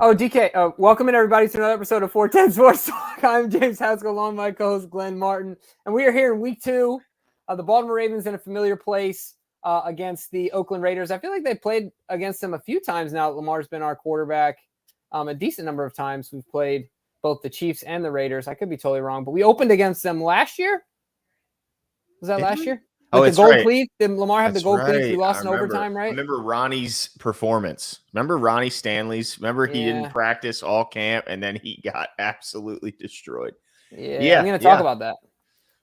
Oh, DK, welcome in everybody to another episode of 410 Sports Talk. I'm James Haskell, along with my co-host Glenn Martin, and we are here in week 2 of the Baltimore Ravens in a familiar place against the Oakland Raiders. I feel like they played against them a few times now. Lamar's been our quarterback a decent number of times. We've played both the Chiefs and the Raiders. I could be totally wrong, but we opened against them last year. Was that last year? With the gold cleat? Did Lamar have the gold cleats? We lost in overtime, right? I remember Ronnie's performance. Remember Ronnie Stanley's? Remember he didn't practice all camp, and then he got absolutely destroyed. Yeah, I'm going to talk about that.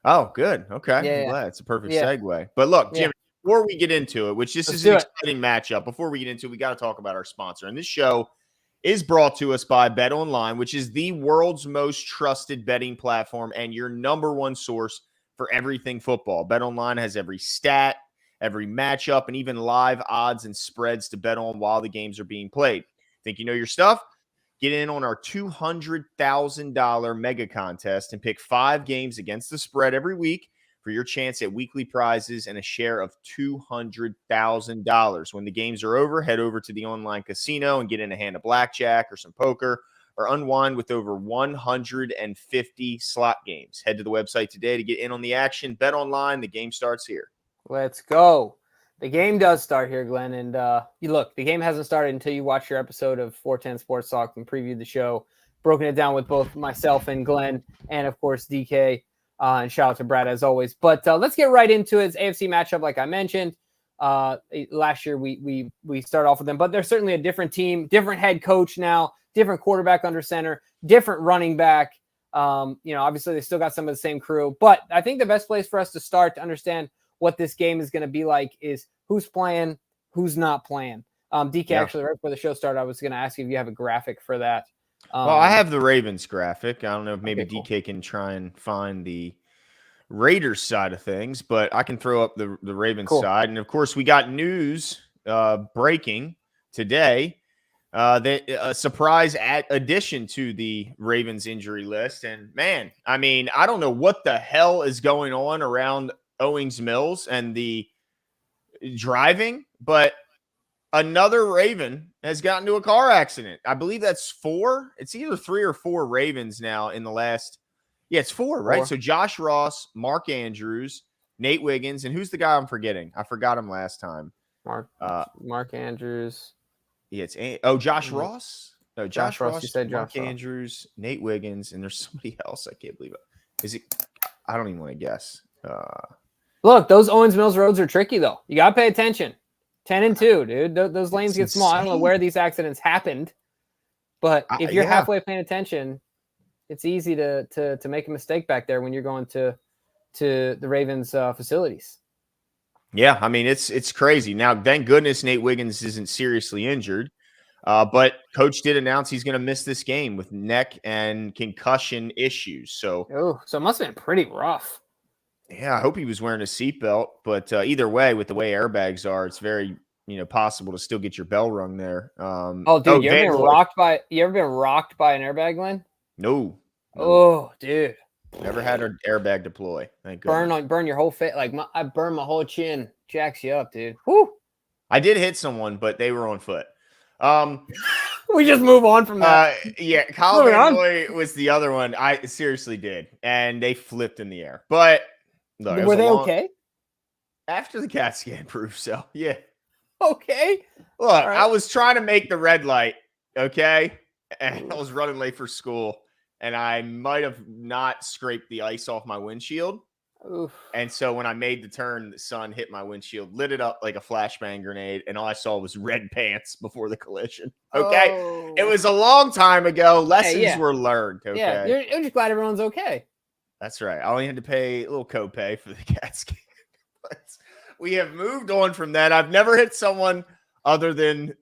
Oh, good. Okay. I'm glad. It's a perfect segue. But look, Jimmy, before we get into it, which this is an exciting matchup, before we get into it, we got to talk about our sponsor. And this show is brought to us by BetOnline, which is the world's most trusted betting platform and your number one source for everything football. BetOnline has every stat, every matchup, and even live odds and spreads to bet on while the games are being played. Think you know your stuff? Get in on our $200,000 mega contest and pick 5 games against the spread every week for your chance at weekly prizes and a share of $200,000. When the games are over, head over to the online casino and get in a hand of blackjack or some poker, or unwind with over 150 slot games. Head to the website today to get in on the action. Bet online. The game starts here. Let's go. The game does start here, Glenn. And the game hasn't started until you watch your episode of 410 Sports Talk and previewed the show, broken it down with both myself and Glenn, and of course DK. And shout out to Brad as always. But let's get right into it. It's AFC matchup, like I mentioned. Last year we start off with them, but they're certainly a different team, different head coach now, different quarterback under center, different running back. Obviously they still got some of the same crew, but I think the best place for us to start to understand what this game is going to be like is who's playing, who's not playing. DK, actually, right before the show started, I was going to ask you if you have a graphic for that. Well, I have the Ravens graphic. I don't know if maybe DK can try and find the Raiders side of things, but I can throw up the Ravens side. And of course, we got news breaking today. A surprise addition to the Ravens injury list. And man, I mean, I don't know what the hell is going on around Owings Mills and the driving, but another Raven has gotten into a car accident. I believe that's 4. It's either 3 or 4 Ravens now in the last. Yeah, it's 4, right? So Josh Ross, Mark Andrews, Nate Wiggins, and who's the guy I'm forgetting? I forgot him last time. Mark Andrews. Yeah, Josh Ross? No, Josh Ross. You said Mark Andrews, Nate Wiggins, and there's somebody else. I can't believe it. Is it? I don't even want to guess. Look, those Owens Mills roads are tricky, though. You got to pay attention. 10 and 2, dude. Those lanes get small. I don't know where these accidents happened, but if you're halfway paying attention, it's easy to make a mistake back there when you're going to the Ravens facilities. Yeah, I mean, it's crazy. Now, thank goodness Nate Wiggins isn't seriously injured, but Coach did announce he's going to miss this game with neck and concussion issues. So it must have been pretty rough. Yeah, I hope he was wearing a seatbelt, but either way, with the way airbags are, it's very possible to still get your bell rung there. You ever been rocked by an airbag, Glenn? No. Oh, dude. Never had an airbag deploy. Thank goodness. Burn your whole face. I burned my whole chin. Jacks you up, dude. Woo. I did hit someone, but they were on foot. We just move on from that. Kyle Van Noy was the other one. I seriously did, and they flipped in the air. But look, were they okay? After the CAT scan proved so, yeah. Okay. Look, right. I was trying to make the red light, okay, and I was running late for school, and I might have not scraped the ice off my windshield. Oof. And so when I made the turn, the sun hit my windshield, lit it up like a flashbang grenade, and all I saw was red pants before the collision. Okay. Oh. It was a long time ago. Lessons were learned. Okay. Yeah, you're just glad everyone's okay. That's right. I only had to pay a little copay for the CAT scan. But we have moved on from that. I've never hit someone other than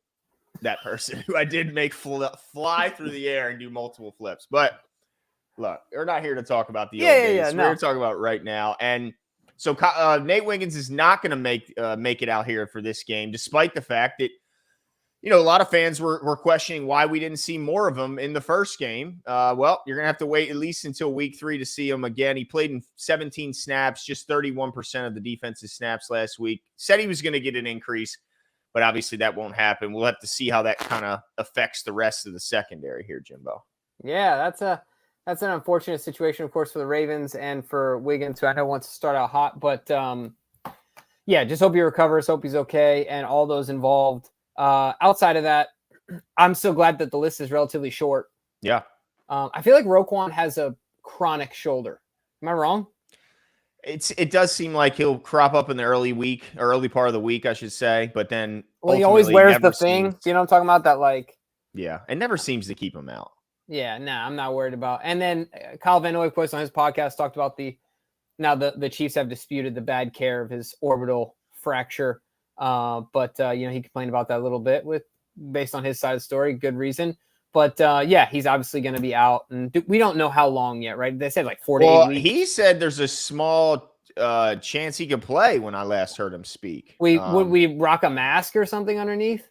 that person who I did make fly through the air and do multiple flips. But look, we're not here to talk about the old days. We're here to talk about right now. And so Nate Wiggins is not going to make it out here for this game, despite the fact that, a lot of fans were questioning why we didn't see more of him in the first game. Well, you're going to have to wait at least until week 3 to see him again. He played in 17 snaps, just 31% of the defensive snaps last week. Said he was going to get an increase, but obviously that won't happen. We'll have to see how that kind of affects the rest of the secondary here, Jimbo. Yeah, that's an unfortunate situation, of course, for the Ravens and for Wiggins, who I know wants to start out hot. But yeah, just hope he recovers, hope he's okay, and all those involved. Outside of that, I'm still glad that the list is relatively short. Yeah. I feel like Roquan has a chronic shoulder. Am I wrong? It does seem like he'll crop up in the early part of the week, I should say, but then he always wears the thing. You know what I'm talking about? That like, yeah, it never seems to keep him out. Yeah, I'm not worried about. And then Kyle Van Noy, of course, on his podcast talked about the Chiefs have disputed the bad care of his orbital fracture, but he complained about that a little bit based on his side of the story. Good reason. But yeah, he's obviously going to be out, and we don't know how long yet, right? They said like 4 to 8 weeks. He said there's a small chance he could play. When I last heard him speak, would we rock a mask or something underneath?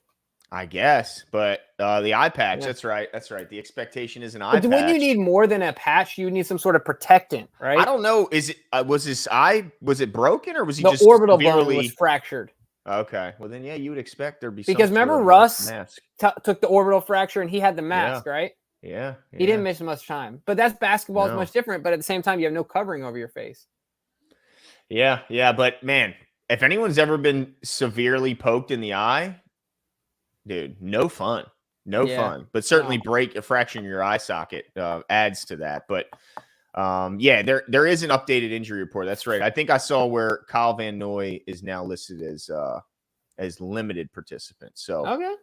I guess, but the eye patch. Yeah. That's right. The expectation is an eye patch. Wouldn't you need more than a patch? You need some sort of protectant, right? I don't know. Is it was his eye? Was it broken, or was he the just orbital bone was fractured? Okay, well then, yeah, you would expect there'd be because remember Russ took the orbital fracture and he had the mask, right? Yeah, he didn't miss much time. But that's basketball is much different. But at the same time, you have no covering over your face. Yeah, but man, if anyone's ever been severely poked in the eye, dude, no fun, fun. But certainly a fracture in your eye socket adds to that. But there is an updated injury report. That's right. I think I saw where Kyle Van Noy is now listed as limited participant. So okay,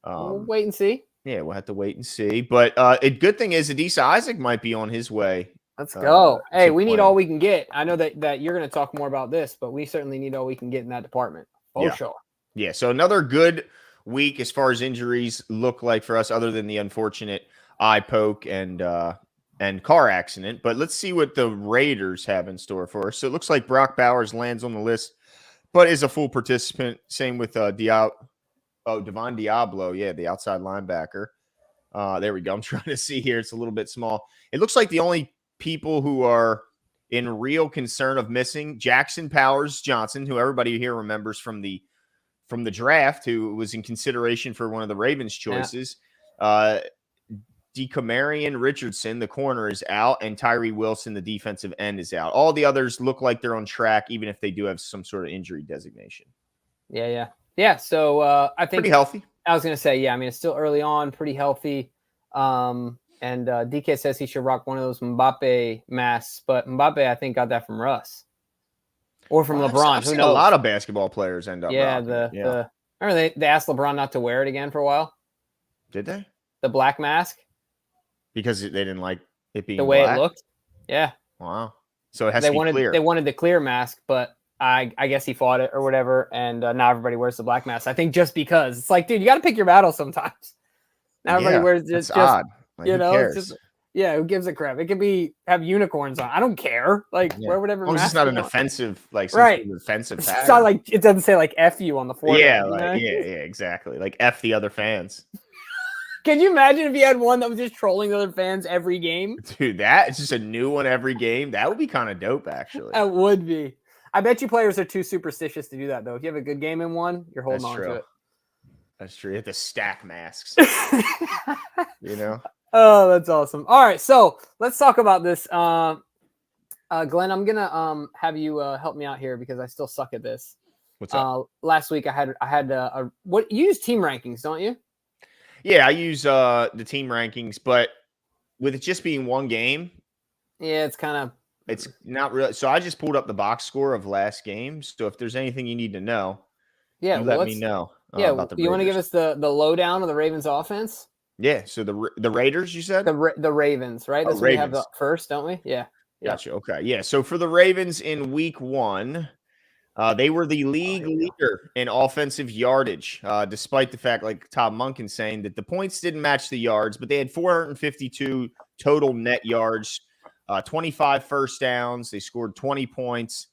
we'll wait and see. Yeah, we'll have to wait and see. But a good thing is Adisa Isaac might be on his way. Let's go. Hey, we need all we can get. I know that you're going to talk more about this, but we certainly need all we can get in that department. Sure. Yeah. So another good week as far as injuries look like for us, other than the unfortunate eye poke and car accident. But let's see what the Raiders have in store for us. So it looks like Brock Bowers lands on the list, but is a full participant. Same with Devon Diablo. Yeah, the outside linebacker. There we go. I'm trying to see here. It's a little bit small. It looks like the only people who are in real concern of missing, Jackson Powers Johnson, who everybody here remembers from the draft, who was in consideration for one of the Ravens choices. Yeah. DeCamarion Richardson, the corner, is out, and Tyree Wilson, the defensive end, is out. All the others look like they're on track, even if they do have some sort of injury designation. Yeah. So I think pretty healthy. I was going to say, yeah. I mean, it's still early on, pretty healthy. And DK says he should rock one of those Mbappe masks, but Mbappe, I think, got that from Russ or from LeBron. I've seen a lot of basketball players end up. Remember they asked LeBron not to wear it again for a while. Did they? The black mask. Because they didn't like it being the way black? It looked. Yeah. Wow. So it has to be clear. They wanted the clear mask, but I guess he fought it or whatever, and now everybody wears the black mask. I think just because it's like, dude, you got to pick your battles sometimes. Now everybody wears just odd. Like, who cares? It's just, who gives a crap? It could have unicorns on. I don't care. Like wear whatever. It's just not an offensive, like offensive. It's not like it doesn't say like F you on the forehead. Yeah, exactly. Like F the other fans. Can you imagine if you had one that was just trolling the other fans every game? Dude, it's just a new one every game. That would be kind of dope, actually. That would be. I bet you players are too superstitious to do that, though. If you have a good game in one, you're holding on to it. That's true. You have to stack masks. Oh, that's awesome. All right, so let's talk about this. Glenn, I'm gonna have you help me out here because I still suck at this. What's up? Last week I had you use team rankings, don't you? Yeah, I use the team rankings, but with it just being one game, it's not really. So I just pulled up the box score of last game. So if there's anything you need to know, let me know. About the you want to give us the lowdown of the Ravens offense? Yeah. So the Raiders, you said the Ravens, right? That's what we have first, don't we? Yeah. Gotcha. Okay. Yeah. So for the Ravens in week 1. They were the league leader in offensive yardage, despite the fact, like Tom Munkin saying, that the points didn't match the yards, but they had 452 total net yards, 25 first downs. They scored 20 points.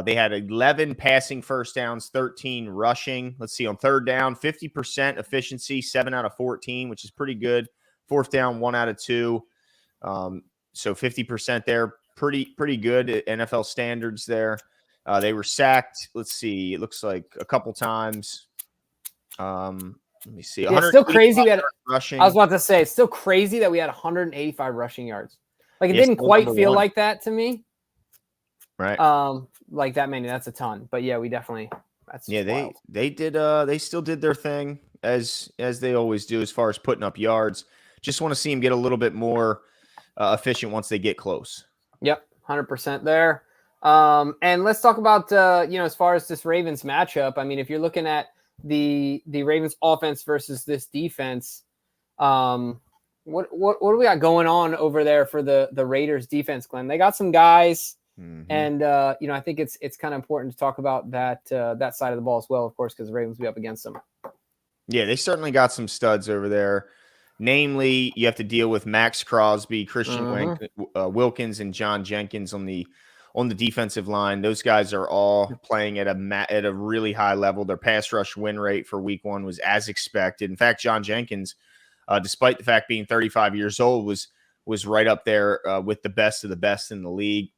They had 11 passing first downs, 13 rushing. Let's see, on third down, 50% efficiency, 7 out of 14, which is pretty good. Fourth down, 1 out of 2. So 50% there, pretty good at NFL standards there. They were sacked. Let's see. It looks like a couple times. Let me see. Yeah, it's still crazy. Rushing. I was about to say, it's still crazy that we had 185 rushing yards. Like, it didn't quite feel like that to me. Right. Like that many. That's a ton. But yeah, we definitely. That's wild. They did. They still did their thing as they always do as far as putting up yards. Just want to see them get a little bit more efficient once they get close. Yep, 100% there. And let's talk about as far as this Ravens matchup. I mean, if you're looking at the Ravens offense versus this defense, what do we got going on over there for the Raiders defense, Glenn? They got some guys, and I think it's kind of important to talk about that side of the ball as well, of course, because the Ravens will be up against them. Yeah, they certainly got some studs over there. Namely, you have to deal with Max Crosby, Christian Wilkins, and John Jenkins on the defensive line. Those guys are all playing at a really high level. Their pass rush win rate for week 1 was as expected. In fact, John Jenkins, despite the fact being 35 years old, was right up there with the best of the best in the league.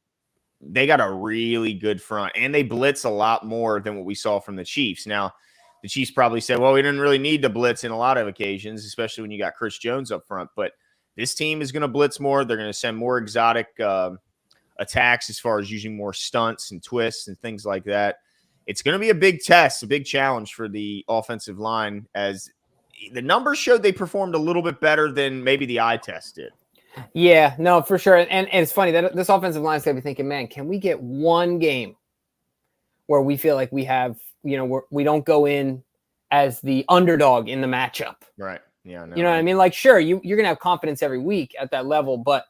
They got a really good front, and they blitz a lot more than what we saw from the Chiefs. Now, the Chiefs probably said, well, we didn't really need to blitz in a lot of occasions, especially when you got Chris Jones up front. But this team is going to blitz more. They're going to send more exotic attacks as far as using more stunts and twists and things like that. It's going to be a big test, a big challenge for the offensive line, as the numbers showed they performed a little bit better than maybe the eye test did. Yeah, no, for sure. And it's funny that this offensive line is going to be thinking, man, can we get one game where we feel like we have, we don't go in as the underdog in the matchup? Right. Yeah. You know what I mean? Like, sure, you're going to have confidence every week at that level, but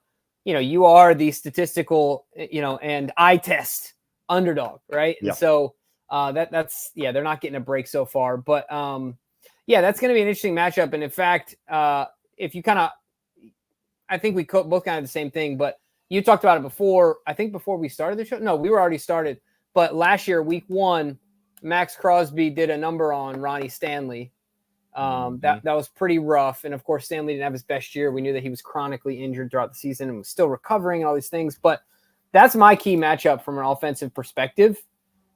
you are the statistical, and eye test underdog, right? Yeah. And so that's they're not getting a break so far, but that's going to be an interesting matchup. And in fact, if you I think we both kind of the same thing, but you talked about it before. I think before we started the show. No, we were already started. But last year, week 1, Max Crosby did a number on Ronnie Stanley. That was pretty rough. And of course, Stanley didn't have his best year. We knew that he was chronically injured throughout the season and was still recovering and all these things. But that's my key matchup from an offensive perspective.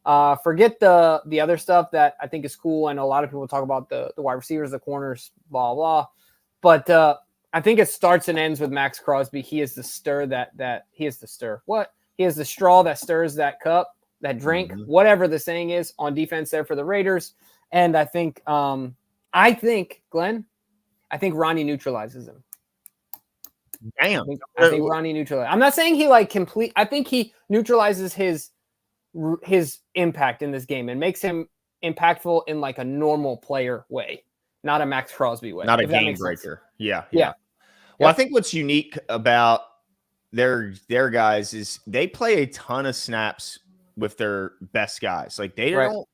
Forget the other stuff that I think is cool. I know a lot of people talk about the wide receivers, the corners, blah, blah. But I think it starts and ends with Max Crosby. He is the stir that he is the stir. What? He is the straw that stirs that cup, that drink, whatever the saying is on defense there for the Raiders. And I think, Glenn, Ronnie neutralizes him. Damn. I think Ronnie neutralizes. I'm not saying he I think he neutralizes his impact in this game and makes him impactful in like a normal player way, not a Max Crosby way. Not a game breaker. Yeah. Well, I think what's unique about their guys is they play a ton of snaps with their best guys. Like they don't.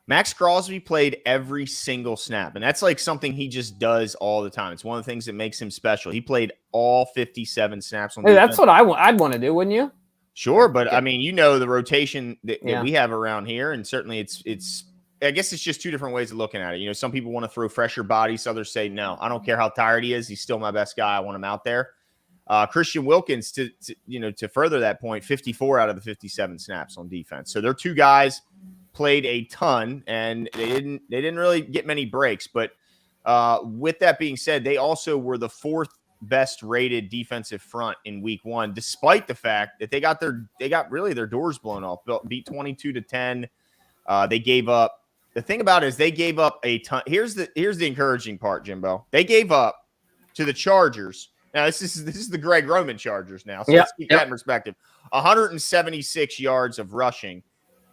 Max Crosby played every single snap, and that's like something he just does all the time. It's one of the things that makes him special. He played all 57 snaps on defense. That's what I'd want to do, wouldn't you? Sure, but I mean, the rotation that we have around here, and certainly it's I guess it's just two different ways of looking at it. Some people want to throw fresher bodies. Others say, no, I don't care how tired he is. He's still my best guy. I want him out there. Christian Wilkins, to further that point, 54 out of the 57 snaps on defense. So their two guys played a ton, and they didn't really get many breaks. But with that being said, they also were the 4th best rated defensive front in week 1, despite the fact that they got their doors blown off, beat 22-10. They gave up. The thing about it is they gave up a ton. Here's the encouraging part, Jimbo. They gave up to the Chargers. Now this is the Greg Roman Chargers now. So let's keep that in perspective. 176 yards of rushing.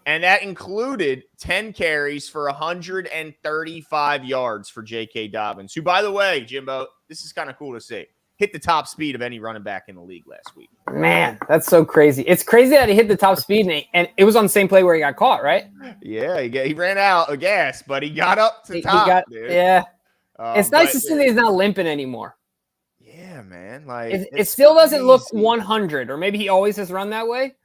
And that included 10 carries for 135 yards for J.K. Dobbins, who, by the way, Jimbo, this is kind of cool to see, hit the top speed of any running back in the league last week. Man, that's so crazy. It's crazy that he hit the top speed, and it was on the same play where he got caught, right? Yeah, he ran out of gas, but he got up to top, dude. Yeah. It's nice to see that he's not limping anymore. Yeah, man. Like it still doesn't look 100, or maybe he always has run that way.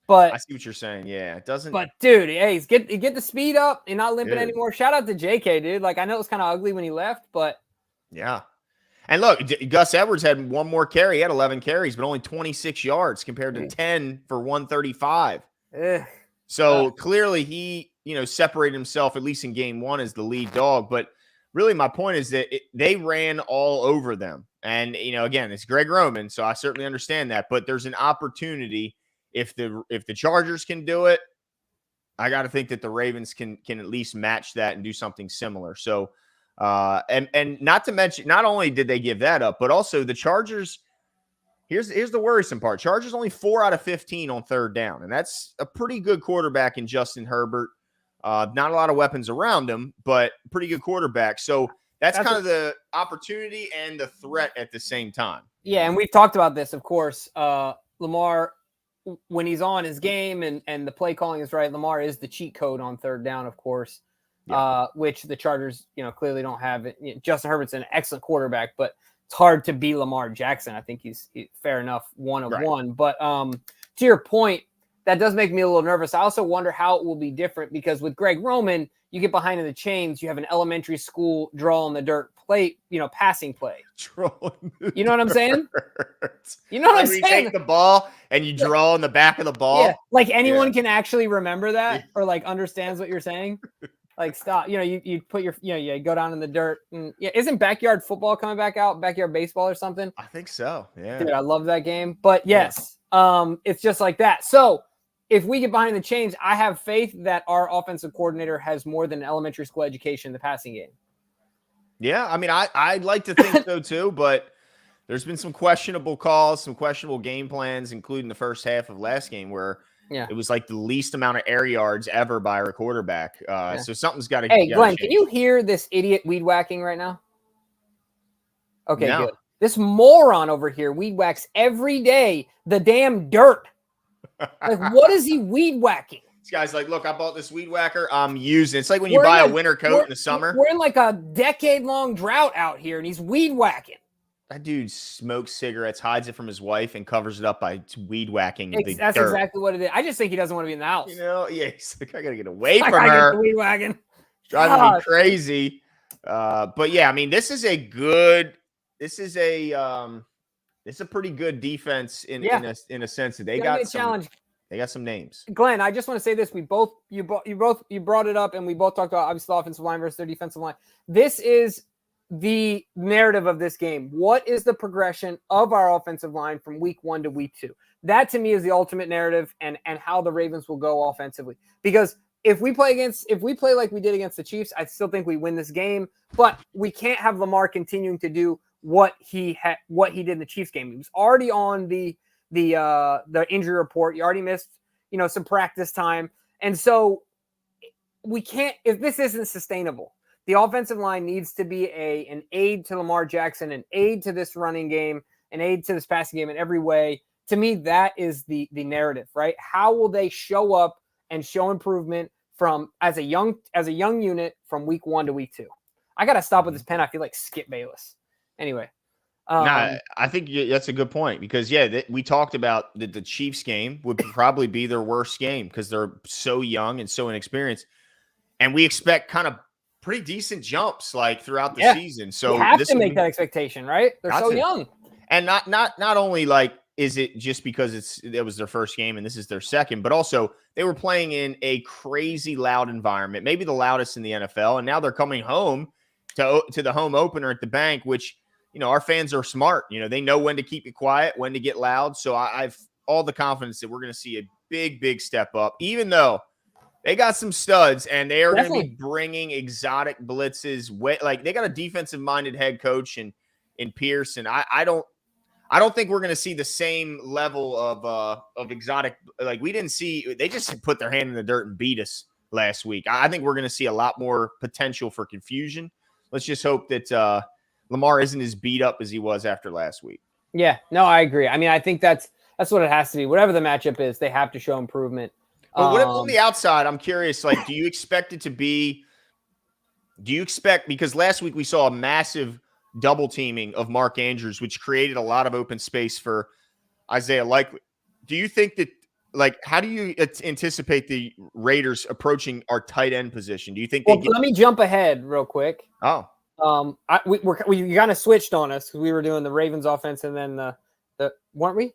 But I see what you're saying. Yeah, it doesn't. But dude, hey, get the speed up and not limping anymore. Shout out to JK, dude. Like I know it was kind of ugly when he left, but yeah. And look, Gus Edwards had one more carry. He had 11 carries, but only 26 yards compared to 10 for 135. So clearly he, separated himself, at least in game 1, as the lead dog. But really my point is that they ran all over them. And, again, it's Greg Roman, so I certainly understand that. But there's an opportunity if the Chargers can do it, I got to think that the Ravens can at least match that and do something similar. So, and not to mention, not only did they give that up, but also the Chargers. Here's the worrisome part. Chargers only 4 out of 15 on third down, and that's a pretty good quarterback in Justin Herbert. Not a lot of weapons around him, but pretty good quarterback. So that's kind of the opportunity and the threat at the same time. Yeah, and we've talked about this, of course. Lamar, when he's on his game and the play calling is right, Lamar is the cheat code on third down, of course, which the Chargers, clearly don't have. Justin Herbert's an excellent quarterback, but it's hard to be Lamar Jackson. I think he's fair enough, one of one. But to your point, that does make me a little nervous. I also wonder how it will be different because with Greg Roman, you get behind in the chains. You have an elementary school draw on the dirt play, passing play. You know what I'm saying? You know what I'm saying? You take the ball and you draw on the back of the ball. Yeah, like anyone can actually remember that or like understands what you're saying. Like stop, you put your, you go down in the dirt. And, isn't backyard football coming back out? Backyard baseball or something? I think so. Yeah, dude, I love that game. But yes, it's just like that. So if we get behind the chains, I have faith that our offensive coordinator has more than elementary school education in the passing game. Yeah, I mean, I'd like to think so too, but there's been some questionable calls, some questionable game plans, including the first half of last game where it was like the least amount of air yards ever by our quarterback. So something's got to. Hey, Glenn, can you hear this idiot weed whacking right now? Okay, good. This moron over here weed whacks every day the damn dirt. Like, what is he weed whacking? This guy's like, look, I bought this weed whacker. I'm using it. It's like when you buy a winter coat in the summer. We're in like a decade-long drought out here, and he's weed whacking. That dude smokes cigarettes, hides it from his wife, and covers it up by weed whacking. That's exactly what it is. I just think he doesn't want to be in the house. He's like, I got to get away from her. Weed whacking. Driving me crazy. But yeah, I mean, this is a pretty good defense in a sense that they got some challenge. They got some names. Glenn, I just want to say this. You brought it up, and we both talked about obviously the offensive line versus their defensive line. This is the narrative of this game. What is the progression of our offensive line from week 1 to week 2? That to me is the ultimate narrative and how the Ravens will go offensively. Because if we play like we did against the Chiefs, I still think we win this game. But we can't have Lamar continuing to do what he did in the Chiefs game. He was already on the injury report. You already missed, some practice time. And so we can't, if this isn't sustainable, the offensive line needs to be an aid to Lamar Jackson, an aid to this running game, an aid to this passing game in every way. To me, that is the narrative, right? How will they show up and show improvement from as a young unit from week 1 to week 2? I got to stop with this pen. I feel like Skip Bayless. Anyway. I think that's a good point because, we talked about that the Chiefs game would probably be their worst game because they're so young and so inexperienced. And we expect kind of pretty decent jumps like throughout the season. So you have to make that expectation, right? They're so young. And not only like is it just because it was their first game and this is their second, but also they were playing in a crazy loud environment, maybe the loudest in the NFL. And now they're coming home to the home opener at the Bank, which – our fans are smart. They know when to keep it quiet, when to get loud. So I've all the confidence that we're going to see a big, big step up, even though they got some studs and they are going to be bringing exotic blitzes. Like they got a defensive minded head coach in Pierce. And I don't think we're going to see the same level of exotic. Like we didn't see, they just put their hand in the dirt and beat us last week. I think we're going to see a lot more potential for confusion. Let's just hope that, Lamar isn't as beat up as he was after last week. Yeah, no, I agree. I mean, I think that's what it has to be. Whatever the matchup is, they have to show improvement. But what on the outside, I'm curious, like, do you expect it to be – because last week we saw a massive double teaming of Mark Andrews, which created a lot of open space for Isaiah Likely. Do you think that – like, how do you anticipate the Raiders approaching our tight end position? Do you think let me jump ahead real quick. Oh. We kind of switched on us because we were doing the Ravens offense and then the weren't we?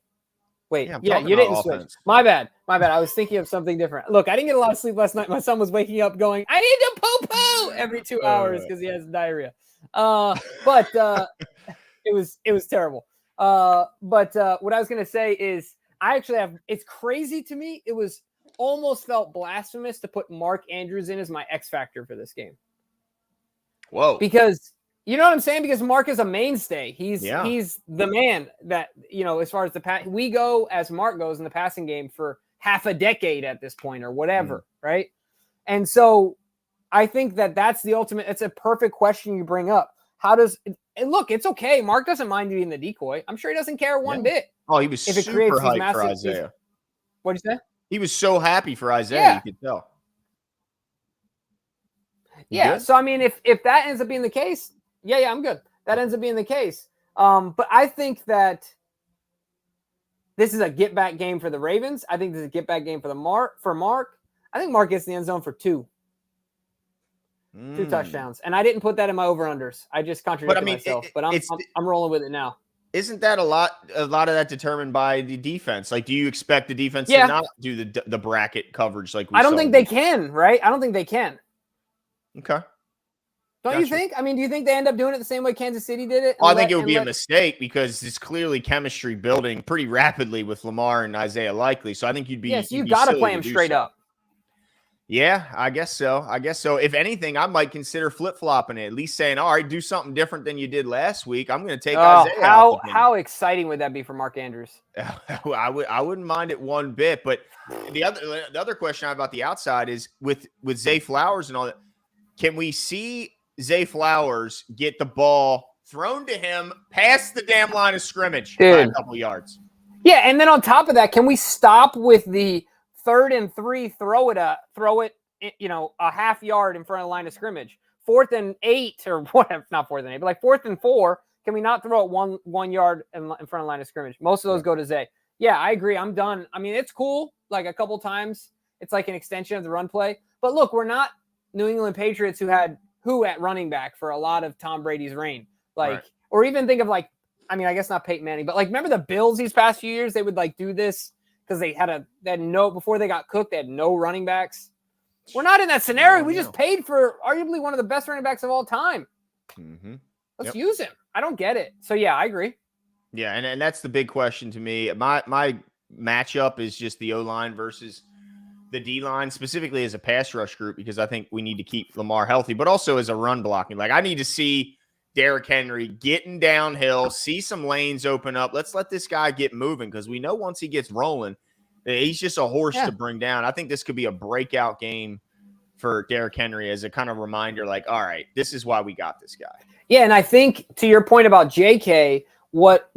Wait, Yeah, I'm yeah, talking you about didn't switch. offense. My bad. I was thinking of something different. Look, I didn't get a lot of sleep last night. My son was waking up going, I need to poo-poo every 2 hours because he has diarrhea. But it was terrible. But what I was going to say is I actually have – it's crazy to me. It was almost felt blasphemous to put Mark Andrews in as my X factor for this game. Whoa. Because – you know what I'm saying? Because Mark is a mainstay. He's the man that, as far as we go as Mark goes in the passing game for half a decade at this point or whatever, right? And so I think that's the ultimate. It's a perfect question you bring up. How does – look, it's okay. Mark doesn't mind being the decoy. I'm sure he doesn't care one bit. Oh, he was super hyped for Isaiah. What'd you say? He was so happy for Isaiah, you could tell. Yeah, so I mean, if that ends up being the case – yeah, I'm good. That ends up being the case. But I think that this is a get-back game for the Ravens. I think this is a get-back game for Mark. I think Mark gets in the end zone for 2 touchdowns. And I didn't put that in my over-unders. I just contradicted myself. But I'm rolling with it now. Isn't that a lot of that determined by the defense? Like, do you expect the defense to not do the bracket coverage like we I don't think they can, right? I don't think they can. Okay. Don't you think? I mean, do you think they end up doing it the same way Kansas City did it? Well, I think it would be a mistake because it's clearly chemistry building pretty rapidly with Lamar and Isaiah likely. So I think you'd be you got to play him straight up. Yeah, I guess so. If anything, I might consider flip-flopping it, at least saying, all right, do something different than you did last week. I'm going to take Isaiah out. How exciting would that be for Mark Andrews? I wouldn't mind it one bit. But the other question I have about the outside is with Zay Flowers and all that, can we see Zay Flowers get the ball thrown to him past the damn line of scrimmage by a couple yards? Yeah, and then on top of that, can we stop with the 3rd and 3, throw it a half yard in front of the line of scrimmage? 4th and 8 or whatever, not 4th and 8, but like 4th and 4, can we not throw it 1 yard in front of the line of scrimmage? Most of those go to Zay. Yeah, I agree. I'm done. I mean, it's cool. Like a couple times, it's like an extension of the run play. But look, we're not New England Patriots who had at running back for a lot of Tom Brady's reign. Or even think of I guess not Peyton Manning, but remember the Bills these past few years? They would do this because they had before they got cooked, they had no running backs. We're not in that scenario. We just paid for arguably one of the best running backs of all time. Let's use him. I don't get it. So yeah, I agree. Yeah, and that's the big question to me. My matchup is just the O-line versus the D-line, specifically as a pass rush group, because I think we need to keep Lamar healthy, but also as a run blocking. I need to see Derrick Henry getting downhill, see some lanes open up. Let's let this guy get moving because we know once he gets rolling, he's just a horse to bring down. I think this could be a breakout game for Derrick Henry as a kind of reminder, all right, this is why we got this guy. Yeah, and I think to your point about JK, what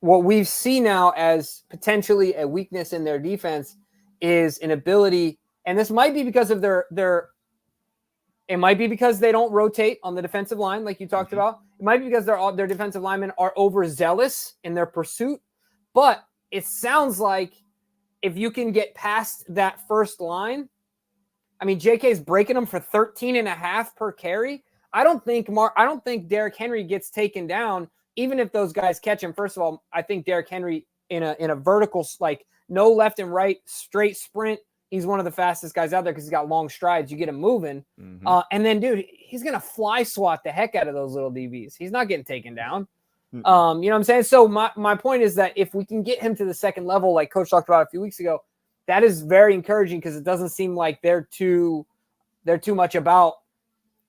we've seen now as potentially a weakness in their defense is an ability, and this might be because of it might be because they don't rotate on the defensive line like you talked about. It might be because their defensive linemen are overzealous in their pursuit. But it sounds like if you can get past that first line, I mean, JK's breaking them for 13.5 per carry. I don't think Derrick Henry gets taken down, even if those guys catch him. First of all, I think Derrick Henry in a vertical, no left and right, straight sprint. He's one of the fastest guys out there because he's got long strides. You get him moving. And then, dude, he's going to fly swat the heck out of those little DBs. He's not getting taken down. You know what I'm saying? So my point is that if we can get him to the second level, like Coach talked about a few weeks ago, that is very encouraging because it doesn't seem like they're too much about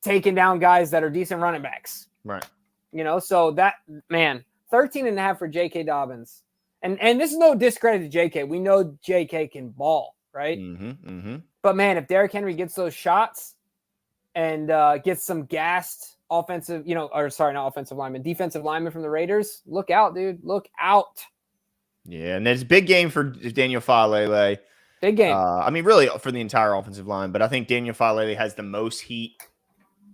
taking down guys that are decent running backs. Right. So that, man, 13.5 for J.K. Dobbins. And this is no discredit to JK. We know JK can ball, right? But, man, if Derrick Henry gets those shots and gets some gassed defensive lineman from the Raiders, look out, dude. Look out. Yeah, and there's a big game for Daniel Faalele. Big game. Really for the entire offensive line, but I think Daniel Faalele has the most heat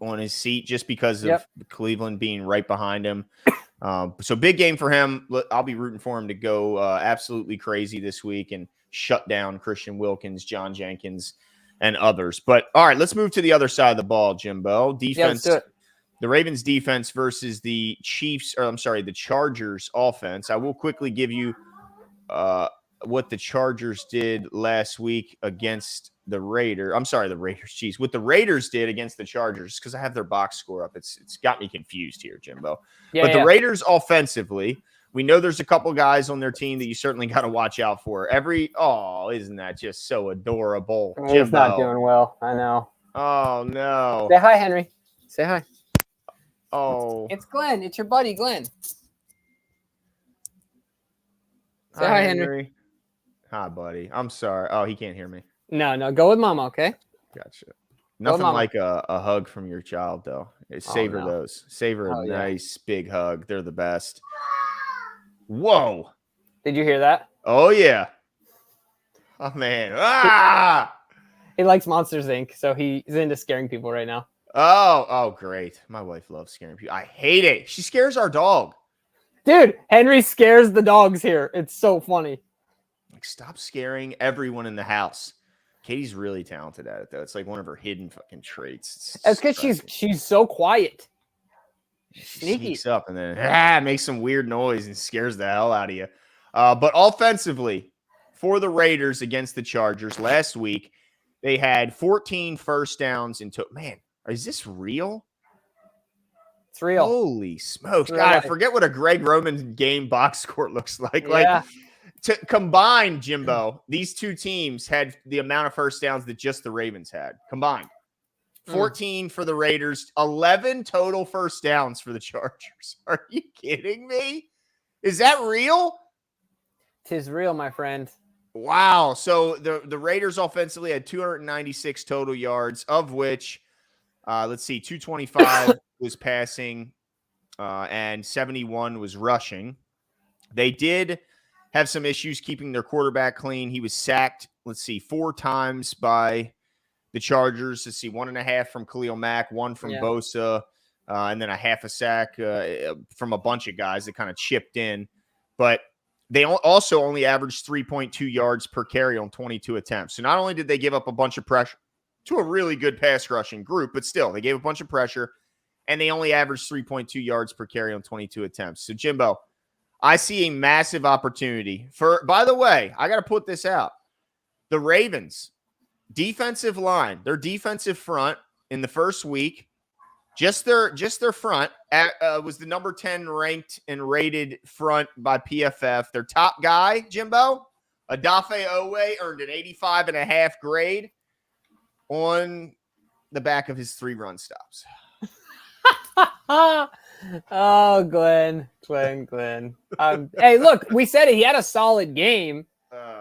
on his seat just because of Cleveland being right behind him. So big game for him. I'll be rooting for him to go absolutely crazy this week and shut down Christian Wilkins, John Jenkins, and others. But all right, let's move to the other side of the ball, Jimbo. Defense. Yeah, the Ravens defense versus the Chargers offense. I will quickly give you what the Chargers did last week against the Raiders. I'm sorry, the Raiders. Jeez, what the Raiders did against the Chargers, because I have their box score up. It's got me confused here, Jimbo. But the Raiders offensively, we know there's a couple guys on their team that you certainly got to watch out for. Isn't that just so adorable? He's Jimbo. not doing well. I know. Oh, no. Say hi, Henry. Say hi. Oh. It's Glenn. It's your buddy, Glenn. Say hi, Henry. Hi, buddy. I'm sorry. Oh, he can't hear me. No. Go with Mama, okay? Gotcha. Nothing like a hug from your child, though. Savor those. Savor a nice big hug. They're the best. Whoa. Did you hear that? Oh, yeah. Oh, man. Ah! He likes Monsters, Inc., so he's into scaring people right now. Oh, great. My wife loves scaring people. I hate it. She scares our dog. Dude, Henry scares the dogs here. It's so funny. Like, stop scaring everyone in the house. Katie's really talented at it, though. It's like one of her hidden fucking traits. That's because she's so quiet. She sneaks up and then makes some weird noise and scares the hell out of you. But offensively, for the Raiders against the Chargers last week, they had 14 first downs in total. Man, is this real? It's real. Holy smokes. God, I forget what a Greg Roman game box score looks like. Yeah. Like, to combine, Jimbo, these two teams had the amount of first downs that just the Ravens had combined. 14 for the Raiders, 11 total first downs for the Chargers. Are you kidding me? Is that real? 'Tis real, my friend. Wow. So the Raiders offensively had 296 total yards, of which, 225 was passing and 71 was rushing. They did have some issues keeping their quarterback clean. He was sacked, 4 times by the Chargers. 1.5 from Khalil Mack, 1 from Bosa, and then a half a sack from a bunch of guys that kind of chipped in. But they also only averaged 3.2 yards per carry on 22 attempts. So not only did they give up a bunch of pressure to a really good pass rushing group, but still they gave a bunch of pressure, and they only averaged 3.2 yards per carry on 22 attempts. So, Jimbo, I see a massive opportunity for, by the way, I got to put this out. The Ravens defensive line, their defensive front in the first week, just their front was the number 10 ranked and rated front by PFF. Their top guy, Jimbo, Odafe Owe, earned an 85.5 grade on the back of his 3 run stops. Oh, Glenn. Hey, look, we said it. He had a solid game.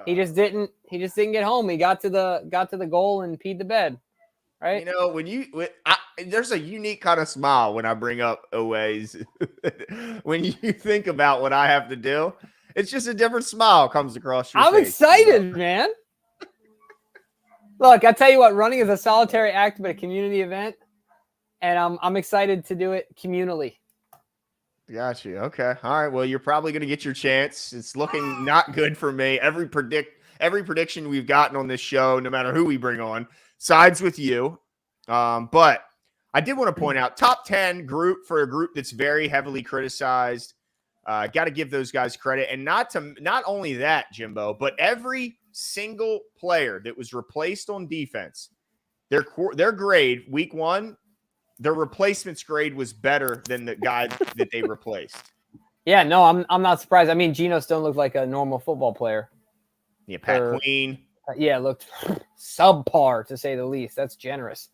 He just didn't get home. He got to the goal and peed the bed. Right? You know, there's a unique kind of smile when I bring up Oways. When you think about what I have to do, it's just a different smile comes across your face. I'm excited, man. Look, I tell you what, running is a solitary act, but a community event. And I'm excited to do it communally. Got you. Okay. All right. Well, you're probably going to get your chance. It's looking not good for me. Every prediction we've gotten on this show, no matter who we bring on, sides with you. But I did want to point out top 10 group for a group that's very heavily criticized. Got to give those guys credit. And not only that, Jimbo, but every single player that was replaced on defense, their grade week 1, their replacement's grade was better than the guy that they replaced. Yeah, no, I'm not surprised. I mean, Geno Stone looked like a normal football player. Yeah, Pat Queen. Yeah, looked subpar to say the least. That's generous.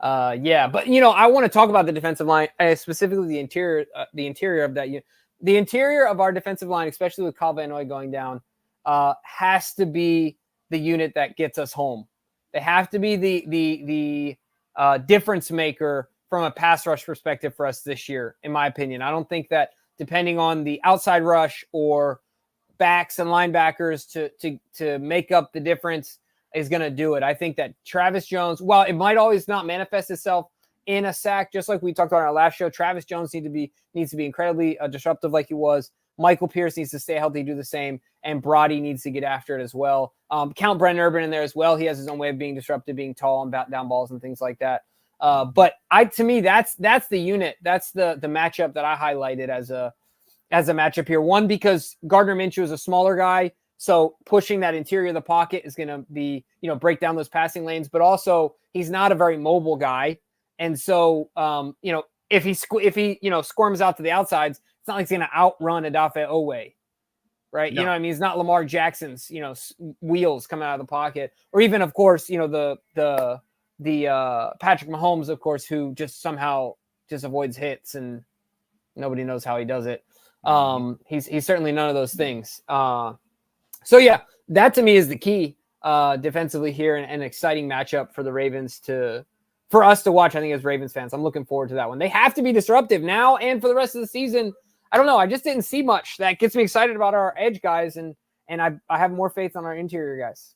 Yeah, but I want to talk about the defensive line, specifically the interior of that unit. The interior of our defensive line, especially with Kyle Van Noy going down, has to be the unit that gets us home. They have to be the difference maker from a pass rush perspective for us this year, in my opinion. I don't think that depending on the outside rush or backs and linebackers to make up the difference is going to do it. I think that Travis Jones, while it might always not manifest itself in a sack, just like we talked about in our last show, Travis Jones needs to be incredibly disruptive like he was. Michael Pierce needs to stay healthy, do the same, and Brody needs to get after it as well. Count Brent Urban in there as well. He has his own way of being disruptive, being tall and bat down balls and things like that. But to me, that's the unit. That's the matchup that I highlighted as a matchup here. One, because Gardner Minshew is a smaller guy, So pushing that interior of the pocket is going to be, break down those passing lanes, but also he's not a very mobile guy. And so, if he squirms out to the outsides, it's not like he's going to outrun Odafe Owe, right? No. You know what I mean? He's not Lamar Jackson's, wheels coming out of the pocket, or even, of course, the Patrick Mahomes, of course, who just somehow just avoids hits and nobody knows how he does it. He's certainly none of those things. So yeah, that to me is the key defensively here, and an exciting matchup for the Ravens for us to watch. I think as Ravens fans, I'm looking forward to that one. They have to be disruptive now and for the rest of the season. I don't know. I just didn't see much that gets me excited about our edge guys, and I have more faith on our interior guys.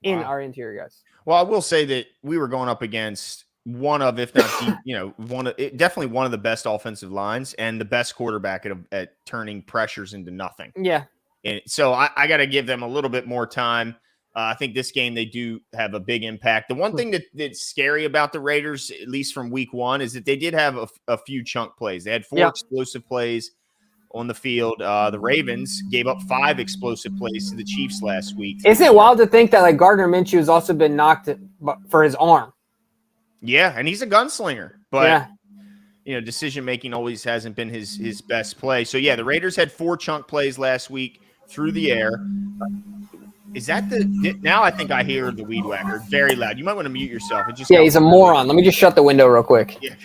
Our interior guys. Well, I will say that we were going up against one of, if not the, definitely one of the best offensive lines and the best quarterback at turning pressures into nothing. Yeah. And so I got to give them a little bit more time. I think this game, they do have a big impact. The one thing that's scary about the Raiders, at least from week one, is that they did have a few chunk plays. They had 4 explosive plays on the field. The Ravens gave up 5 explosive plays to the Chiefs last week. Isn't it wild to think that Gardner Minshew has also been knocked for his arm? Yeah, and he's a gunslinger, but decision-making always hasn't been his best play. So, yeah, the Raiders had 4 chunk plays last week through the air. Is that now I think I hear the weed whacker very loud. You might want to mute yourself. He's a moron. Let me just shut the window real quick. Yeah,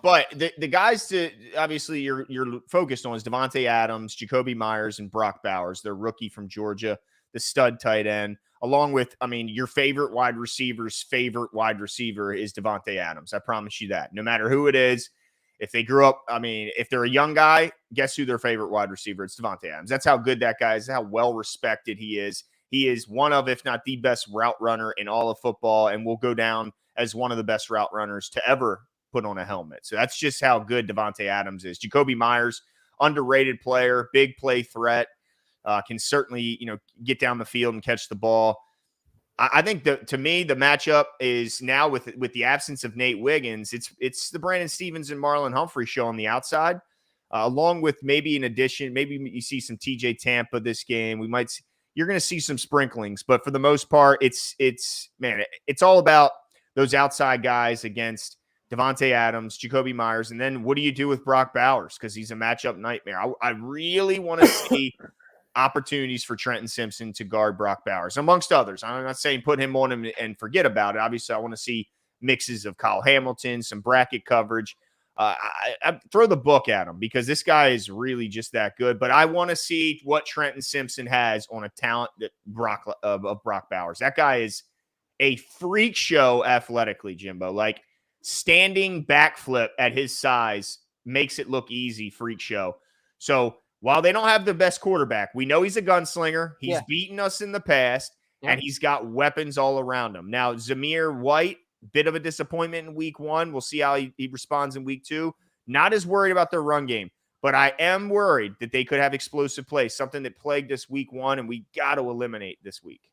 but the guys obviously you're focused on is Devontae Adams, Jacoby Myers, and Brock Bowers. They're rookie from Georgia, the stud tight end, along with, your favorite wide receiver's favorite wide receiver is Devontae Adams. I promise you that. No matter who it is, if they grew up, if they're a young guy, guess who their favorite wide receiver? It's Devontae Adams. That's how good that guy is, how well-respected he is. He is one of, if not the best route runner in all of football, and will go down as one of the best route runners to ever put on a helmet. So that's just how good Devontae Adams is. Jacoby Myers, underrated player, big play threat, can certainly, get down the field and catch the ball. I think to me, the matchup is now with the absence of Nate Wiggins, it's the Brandon Stevens and Marlon Humphrey show on the outside, along with maybe an addition. Maybe you see some TJ Tampa this game. You're going to see some sprinklings, but for the most part, it's all about those outside guys against Devontae Adams, Jacoby Myers, and then what do you do with Brock Bowers? Because he's a matchup nightmare. I really want to see opportunities for Trenton Simpson to guard Brock Bowers, amongst others. I'm not saying put him on him and forget about it. Obviously, I want to see mixes of Kyle Hamilton, some bracket coverage. I throw the book at him because this guy is really just that good. But I want to see what Trenton Simpson has on a talent that of Brock Bowers. That guy is a freak show athletically, Jimbo. Like, standing backflip at his size makes it look easy, freak show. So while they don't have the best quarterback, we know he's a gunslinger. He's beaten us in the past, and he's got weapons all around him. Now, Zamir White, bit of a disappointment in week 1. We'll see how he responds in week 2. Not as worried about their run game, but I am worried that they could have explosive plays, something that plagued us week 1, and we got to eliminate this week.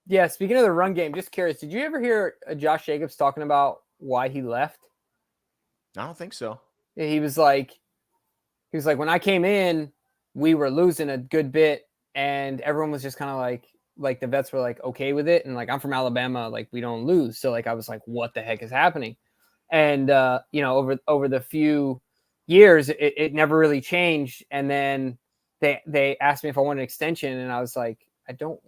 Yeah, speaking of the run game, just curious, did you ever hear Josh Jacobs talking about why he left? I don't think so. He was like, when I came in, we were losing a good bit, and everyone was just kind of like the vets were like okay with it, and like I'm from Alabama, like we don't lose, so like I was like, what the heck is happening? And over the few years, it never really changed. And then they asked me if I wanted an extension, and I was like, I don't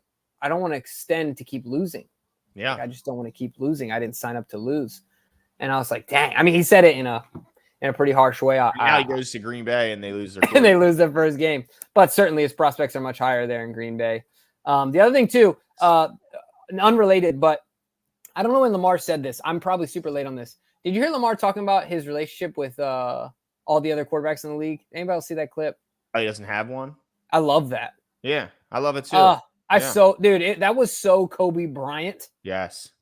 want to extend to keep losing. Yeah, like, I just don't want to keep losing. I didn't sign up to lose. And I was like, dang. He said it in a pretty harsh way. Now he goes to Green Bay and they lose their and they lose their first game. But certainly his prospects are much higher there in Green Bay. The other thing too, unrelated, but I don't know when Lamar said this. I'm probably super late on this. Did you hear Lamar talking about his relationship with all the other quarterbacks in the league? Anybody else see that clip? Oh, he doesn't have one? I love that. Yeah, I love it too. That was so Kobe Bryant. Yes.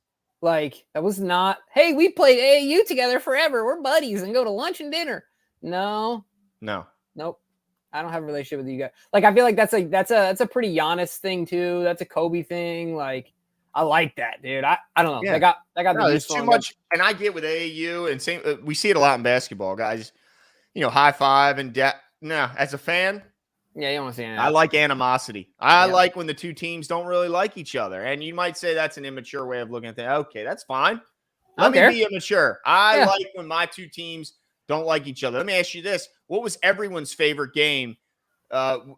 Like, that was not, hey, we played AAU together forever. We're buddies and go to lunch and dinner. No. Nope. I don't have a relationship with you guys. Like, I feel like that's a pretty Giannis thing too. That's a Kobe thing. Like, I like that, dude. I don't know. Yeah. There's too much. And I get with AAU and same. We see it a lot in basketball, guys. High five and as a fan, Yeah, you don't want to see any. I like animosity. I like when the two teams don't really like each other. And you might say that's an immature way of looking at things. Okay, that's fine. Let me be immature. I like when my two teams don't like each other. Let me ask you this. What was everyone's favorite game, 5-10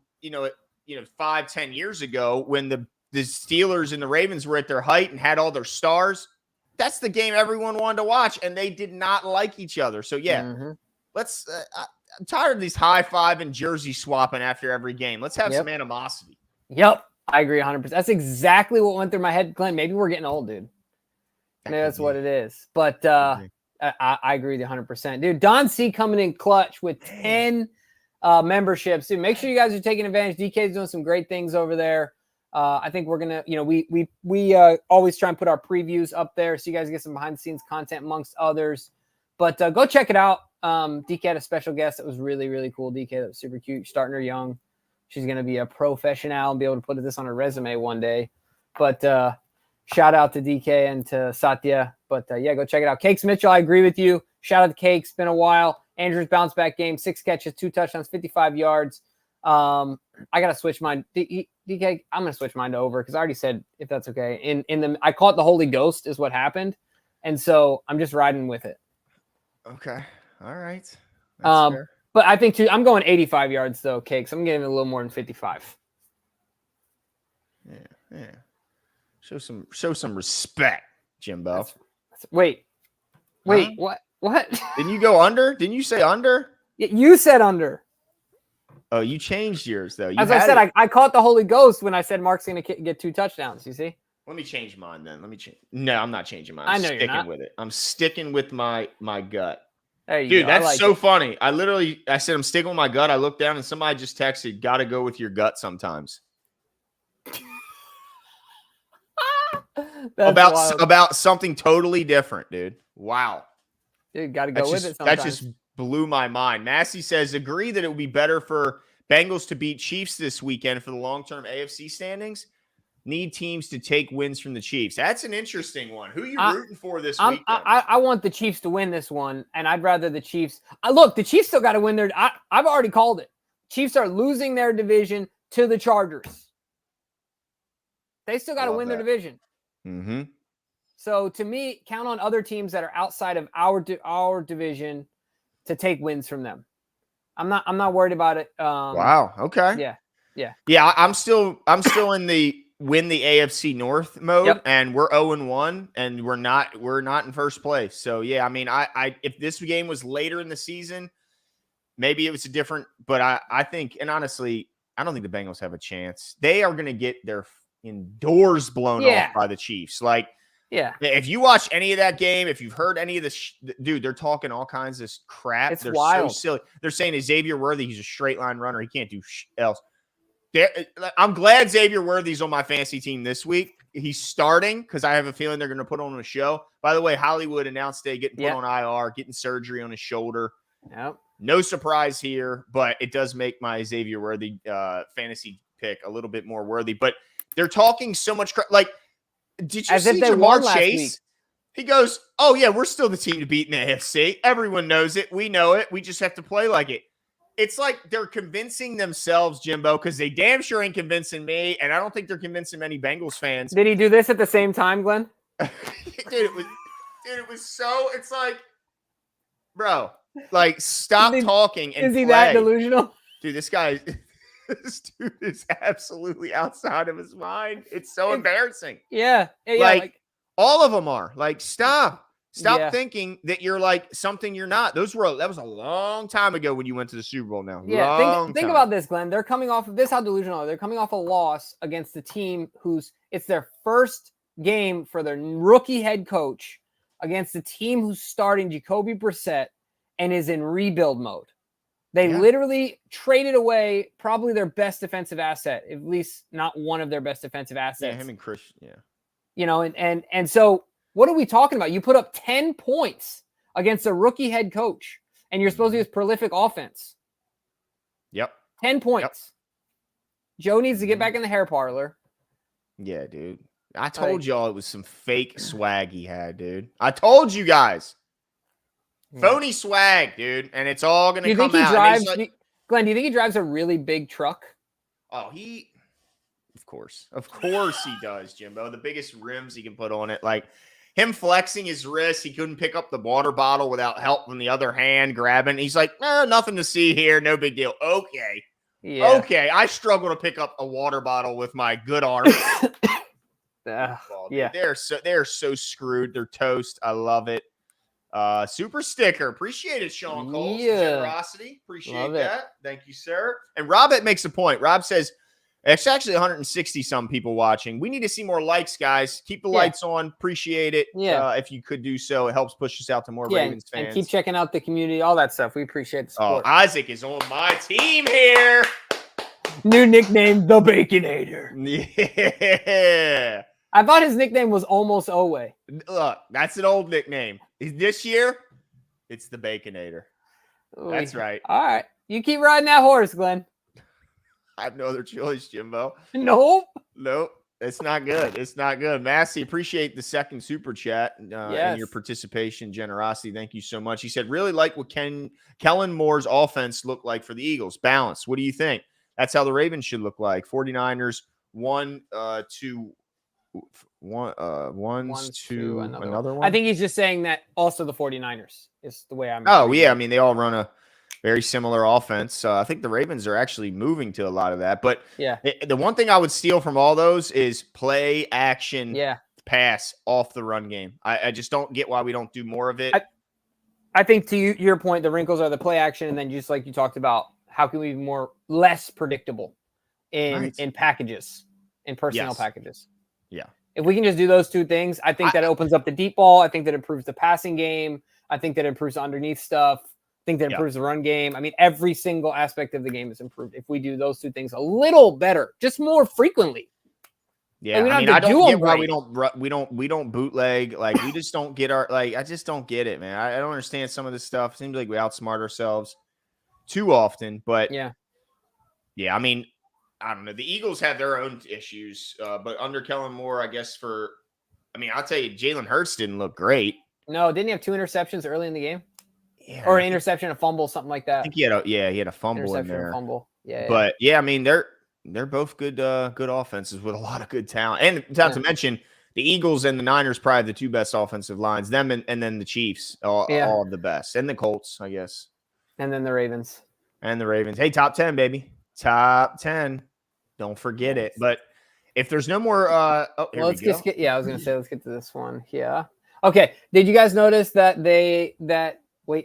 years ago when the Steelers and the Ravens were at their height and had all their stars? That's the game everyone wanted to watch, and they did not like each other. So, let's I'm tired of these high-five and jersey swapping after every game. Let's have some animosity. Yep, I agree 100%. That's exactly what went through my head, Glenn. Maybe we're getting old, dude. Maybe that's what it is. But I agree with you 100%. Dude, Don C coming in clutch with 10 memberships. Dude, make sure you guys are taking advantage. DK's doing some great things over there. I think we're going to, we always try and put our previews up there so you guys get some behind-the-scenes content amongst others. But go check it out. DK had a special guest that was really, really cool. DK, that was super cute. Starting her young. She's going to be a professional and be able to put this on her resume one day. But shout out to DK and to Satya. But go check it out. Cakes Mitchell, I agree with you. Shout out to Cakes. Been a while. Andrew's bounce back game, 6 catches, 2 touchdowns, 55 yards. I got to switch mine. DK, I'm going to switch mine to over because I already said if that's okay. I call it the Holy Ghost is what happened. And so I'm just riding with it. Okay. All right. That's fair. But I think I'm going 85 yards though, Cakes. I'm getting a little more than 55. Yeah. Show some respect, Jimbo. Wait, huh? What? Didn't you go under? Didn't you say under? You said under. Oh, you changed yours though. As I said, I caught the Holy Ghost when I said Mark's going to get 2 touchdowns. You see? Let me change mine then. No, I'm not changing mine. I know you're not. With it. I'm sticking with my gut. There you Dude, go. that's so funny. I said I'm sticking with my gut. I looked down and somebody just texted, "Got to go with your about something totally different, dude." Wow. Dude, got to go with it sometimes. That just blew my mind. Massey says, agree that it would be better for Bengals to beat Chiefs this weekend for the long-term AFC standings. Need teams to take wins from the Chiefs. That's an interesting one. Who are you rooting for this weekend? I want the Chiefs to win this one, and I'd rather the Chiefs. Look, the Chiefs still got to win their. I've already called it. Chiefs are losing their division to the Chargers. They still got to win their division. Mm-hmm. So to me, count on other teams that are outside of our division to take wins from them. I'm not worried about it. Wow. Okay. Yeah. I'm still in the win the AFC North mode, and we're 0-1, and we're not in first place. So yeah, I mean, I if this game was later in the season, maybe it was a different. But I think, and honestly, I don't think the Bengals have a chance. They are going to get their doors blown off by the Chiefs. Like, if you watch any of that game, if you've heard any of this, dude, they're talking all kinds of crap. It's they're wild. So silly. They're saying Xavier Worthy, he's a straight line runner. He can't do else. I'm glad Xavier Worthy's on my fantasy team this week. He's starting because I have a feeling they're going to put on a show. By the way, Hollywood announced today getting put on IR, getting surgery on his shoulder. Yep. No surprise here, but it does make my Xavier Worthy fantasy pick a little bit more worthy. But they're talking so much crap. Like, did you see Jamar Chase? He goes, "Oh yeah, we're still the team to beat in the AFC. Everyone knows it. We know it. We just have to play like it." It's like they're convincing themselves, Jimbo, because they damn sure ain't convincing me, and I don't think they're convincing many Bengals fans. Did he do this at the same time, Glenn? It was so. It's like, bro, like stop talking and is he play. that delusional? Dude, this dude is absolutely outside of his mind. It's so embarrassing. Yeah. Like all of them are. Like, stop thinking that you're like something you're not. That was a long time ago when you went to the Super Bowl now. Yeah, think about this, Glenn. They're coming off of this, how delusional. They're coming off a loss against the team it's their first game for their rookie head coach against the team who's starting Jacoby Brissett and is in rebuild mode. They literally traded away probably their best defensive asset, at least not one of their best defensive assets. Yeah, him and Chris. Yeah. You know, and so what are we talking about? You put up 10 points against a rookie head coach, and you're supposed to use prolific offense. Yep. 10 points. Yep. Joe needs to get back in the hair parlor. Yeah, dude. I told y'all it was some fake swag he had, dude. I told you guys. Phony swag, dude, and it's all going to come out. Glenn, do you think he drives a really big truck? Oh, of course he does, Jimbo. The biggest rims he can put on it, like him flexing his wrist. He couldn't pick up the water bottle without help from the other hand grabbing. He's like, nothing to see here. No big deal. Okay. Yeah. Okay. I struggle to pick up a water bottle with my good arm. Yeah. They're so screwed. They're toast. I love it. Super sticker. Appreciate it, Sean Coles. Yeah. Generosity. Appreciate that. Thank you, sir. And Robert makes a point. Rob says, it's actually 160 some people watching. We need to see more likes, guys. Keep the lights on. Appreciate it. Yeah. If you could do so, it helps push us out to more Ravens fans. And keep checking out the community, all that stuff. We appreciate the support. Oh, Isaac is on my team here. New nickname, the Baconator. Yeah. I thought his nickname was almost Owe. Look, that's an old nickname. This year, it's the Baconator. That's right. All right. You keep riding that horse, Glenn. I have no other choice, Jimbo. Nope. It's not good. It's not good. Massey, appreciate the second super chat and your participation, generosity. Thank you so much. He said, really like what Kellen Moore's offense looked like for the Eagles. Balance. What do you think? That's how the Ravens should look like. 49ers, 1, 2, 1, another one. I think he's just saying that also the 49ers is the way I'm. Oh, yeah. I mean, they all run a very similar offense. I think the Ravens are actually moving to a lot of that. But the one thing I would steal from all those is play action pass off the run game. I just don't get why we don't do more of it. I think to your point, the wrinkles are the play action. And then just like you talked about, how can we be less predictable in packages, in personnel packages? Yeah. If we can just do those two things, I think that opens up the deep ball. I think that improves the passing game. I think that improves the underneath stuff. I think that improves the run game. I mean, every single aspect of the game is improved if we do those two things a little better, just more frequently. Yeah, I mean, I don't get why we don't bootleg. Like, we just don't get I just don't get it, man. I don't understand some of this stuff. It seems like we outsmart ourselves too often. But yeah, I mean, I don't know. The Eagles have their own issues, but under Kellen Moore, I guess I'll tell you, Jalen Hurts didn't look great. No, didn't he have 2 interceptions early in the game? Yeah, or an interception, a fumble, something like that. I think he had a fumble in there. Fumble. Yeah. But yeah, I mean, they're both good offenses with a lot of good talent. And not to mention the Eagles and the Niners, probably the 2 best offensive lines. Them and then the Chiefs, all of the best. And the Colts, I guess. And then the Ravens. Hey, top 10, baby. Top 10. Don't forget it. But if there's no more let's just get I was gonna say let's get to this one. Yeah. Okay. Did you guys notice that did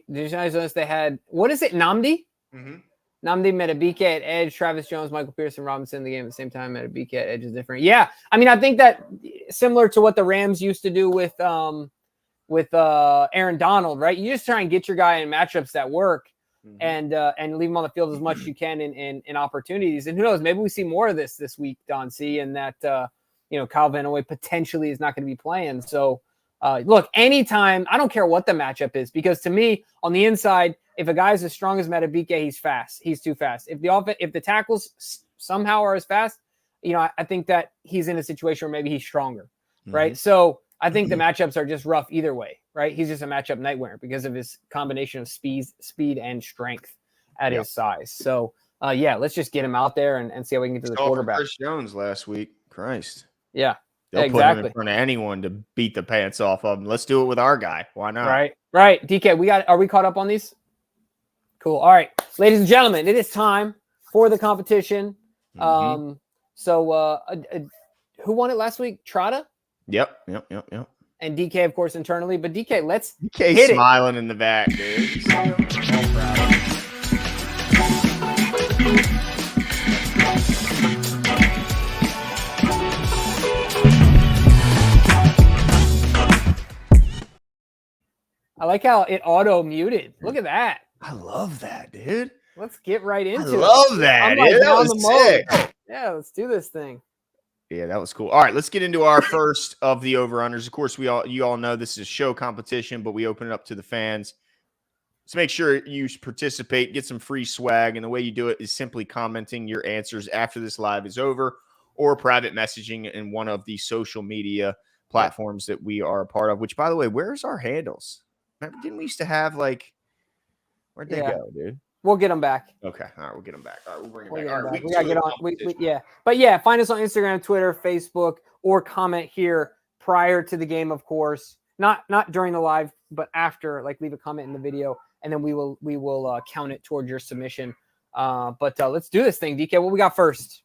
you guys notice they had, what is it, Nnamdi? Mm-hmm. Nnamdi Madubuike at edge, Travis Jones, Michael Pierce, and Robinson in the game at the same time. Madubuike at edge is different. Yeah, I mean, I think that similar to what the Rams used to do with Aaron Donald, right? You just try and get your guy in matchups that work and leave him on the field as much as you can in opportunities. And who knows, maybe we see more of this week, Don C, and that Kyle Van Noy potentially is not going to be playing. So look, anytime, I don't care what the matchup is, because to me, on the inside, if a guy's as strong as Madubuike, he's fast. He's too fast. If the tackles somehow are as fast, I think that he's in a situation where maybe he's stronger, right? So I think the matchups are just rough either way, right? He's just a matchup nightmare because of his combination of speed and strength at his size. So let's just get him out there and see how we can get to the quarterback. Chris Jones last week, Christ. Yeah. They'll put him in front of anyone to beat the pants off of him. Let's do it with our guy. Why not? Right. DK, are we caught up on these? Cool. All right, ladies and gentlemen, it is time for the competition. So who won it last week? Trotta? Yep. And DK, of course, internally. But DK, let's hit smiling in the back, dude. So proud of him. I like how it auto muted. Look at that. I love that, dude. Let's get right into it. I love that. Like, that was sick. Yeah, let's do this thing. Yeah, that was cool. All right, let's get into our first of the over-unders. Of course, you all know this is a show competition, but we open it up to the fans. So make sure you participate, get some free swag, and the way you do it is simply commenting your answers after this live is over, or private messaging in one of the social media platforms that we are a part of. Which, by the way, where's our handles? Remember, didn't we used to have where'd they go, dude? We'll get them back. Okay. All right. We'll get them back. All right. We'll bring it We'll back. get All 'em right. back. We We gotta get on. Yeah. But yeah, find us on Instagram, Twitter, Facebook, or comment here prior to the game, of course. Not during the live, but after. Like, leave a comment in the video, and then we will count it toward your submission. But let's do this thing, DK. What we got first?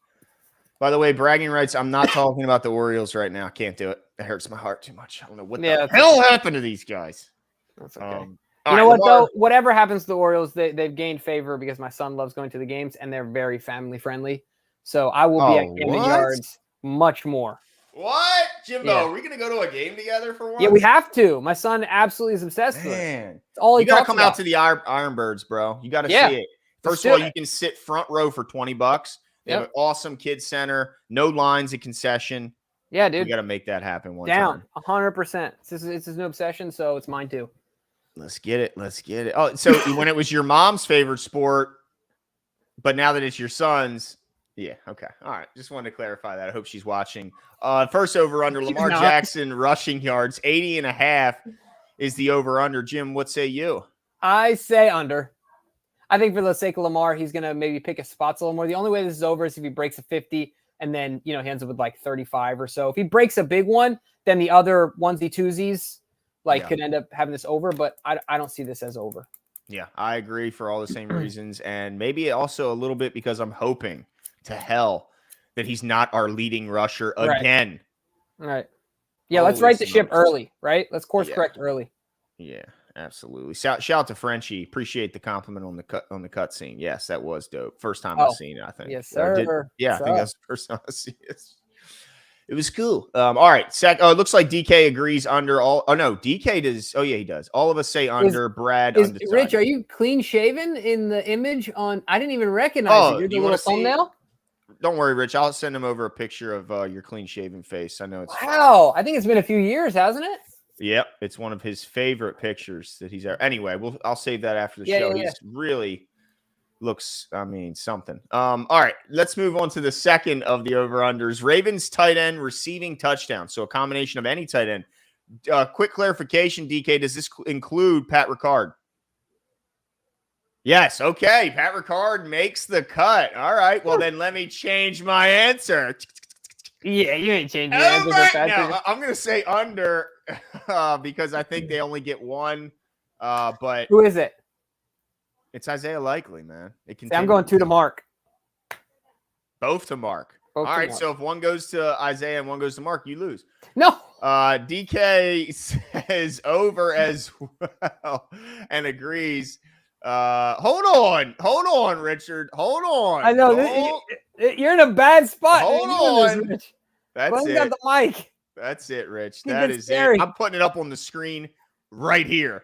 By the way, bragging rights. I'm not talking about the Orioles right now. I can't do it. It hurts my heart too much. I don't know what the hell happened to these guys. That's okay. You know what, though? Whatever happens to the Orioles, they've gained favor because my son loves going to the games, and they're very family friendly. So I will be at Camden Yards much more. What? Jimbo, are we going to go to a game together for once? Yeah, we have to. My son absolutely is obsessed with it. It's all he got to come out to the Ironbirds, bro. You got to see it. First of all, you can sit front row for $20. They have an awesome kids center, no lines at concession. Yeah, dude. We got to make that happen one time. 100%. It's his new obsession, so it's mine too. Let's get it. Oh, so when it was your mom's favorite sport, but now that it's your son's, yeah, okay. All right. Just wanted to clarify that. I hope she's watching. First over-under, Lamar Jackson rushing yards, 80.5 is the over-under. Jim, what say you? I say under. I think for the sake of Lamar, he's going to maybe pick his spots a little more. The only way this is over is if he breaks a 50 and then, he ends up with like 35 or so. If he breaks a big one, then the other onesie-twosies could end up having this over, but I don't see this as over. Yeah, I agree for all the same reasons. And maybe also a little bit because I'm hoping to hell that he's not our leading rusher again. Right. Yeah, let's right the ship early, right? Let's course correct early. Yeah, absolutely. Shout out to Frenchie. Appreciate the compliment on the cut scene. Yes, that was dope. First time I've seen it, I think. Yes, sir. I think that's the first time I've seen it. It was cool. All right. It looks like DK agrees under all. Oh, no. DK does. Oh, yeah, he does. All of us say under. Brad, undecided. Rich, are you clean shaven in the image on? I didn't even recognize it. You're the little thumbnail? Don't worry, Rich. I'll send him over a picture of your clean shaven face. I know it's. Wow. I think it's been a few years, hasn't it? Yep. It's one of his favorite pictures that he's ever. Anyway, I'll save that after the show. He's really. Looks, something. All right, let's move on to the second of the over-unders. Ravens tight end receiving touchdown. So a combination of any tight end. Quick clarification, DK, does this include Pat Ricard? Yes, okay. Pat Ricard makes the cut. All right, well, then let me change my answer. Yeah, you ain't changing your answer. No, I'm going to say under because I think they only get one. But who is it? It's Isaiah Likely, man. I'm going 2 to Mark. Both to Mark. All right, so if one goes to Isaiah and one goes to Mark, you lose. No. DK says over as well and agrees. Hold on, Richard. Hold on. I know. You're in a bad spot. Hold on. Rich. That's it. Got the mic. That's it, Rich. That is scary. It. I'm putting it up on the screen right here.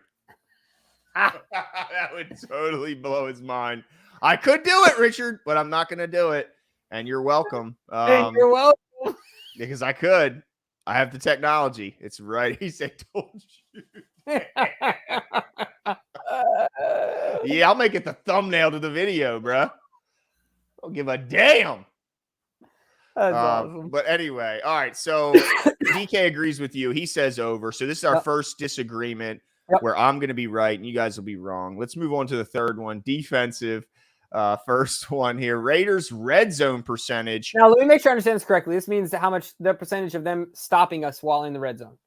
That would totally blow his mind. I could do it, Richard, but I'm not going to do it. And you're welcome. You're welcome. Because I could. I have the technology. It's right. He said, told you. Yeah, I'll make it the thumbnail to the video, bro. I'll give a damn. That's awesome. But anyway, all right. So DK agrees with you. He says over. So this is our first disagreement. Where I'm going to be right and you guys will be wrong. Let's move on to the third one. Defensive first one here. Raiders red zone percentage. Now, let me make sure I understand this correctly. This means how much the percentage of them stopping us while in the red zone.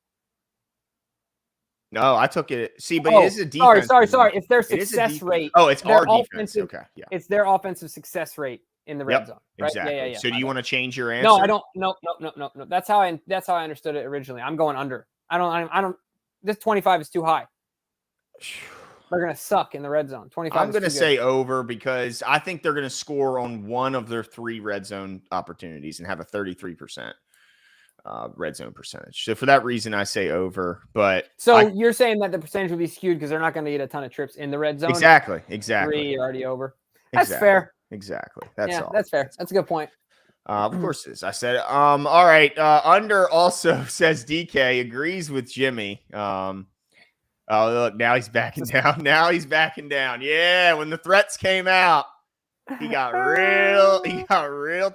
No, I took it. See, but it is a defense. Sorry. It's their success rate. Oh, it's our defense. Okay, yeah. It's their offensive success rate in the red zone. Right? Exactly. Yeah. So do you want to change your answer? No, I don't. No. That's how I understood it originally. I'm going under. I don't. This 25 is too high. They're going to suck in the red zone. 25. I'm going to say over because I think they're going to score on one of their 3 red zone opportunities and have a 33% red zone percentage. So for that reason, I say over. But you're saying that the percentage will be skewed because they're not going to get a ton of trips in the red zone. Exactly. 3 already over. That's fair. Exactly. That's all. That's fair. That's a good point. Of course it is. I said it. All right. Under also says DK agrees with Jimmy. Oh, look, now he's backing down. Yeah, when the threats came out, he got real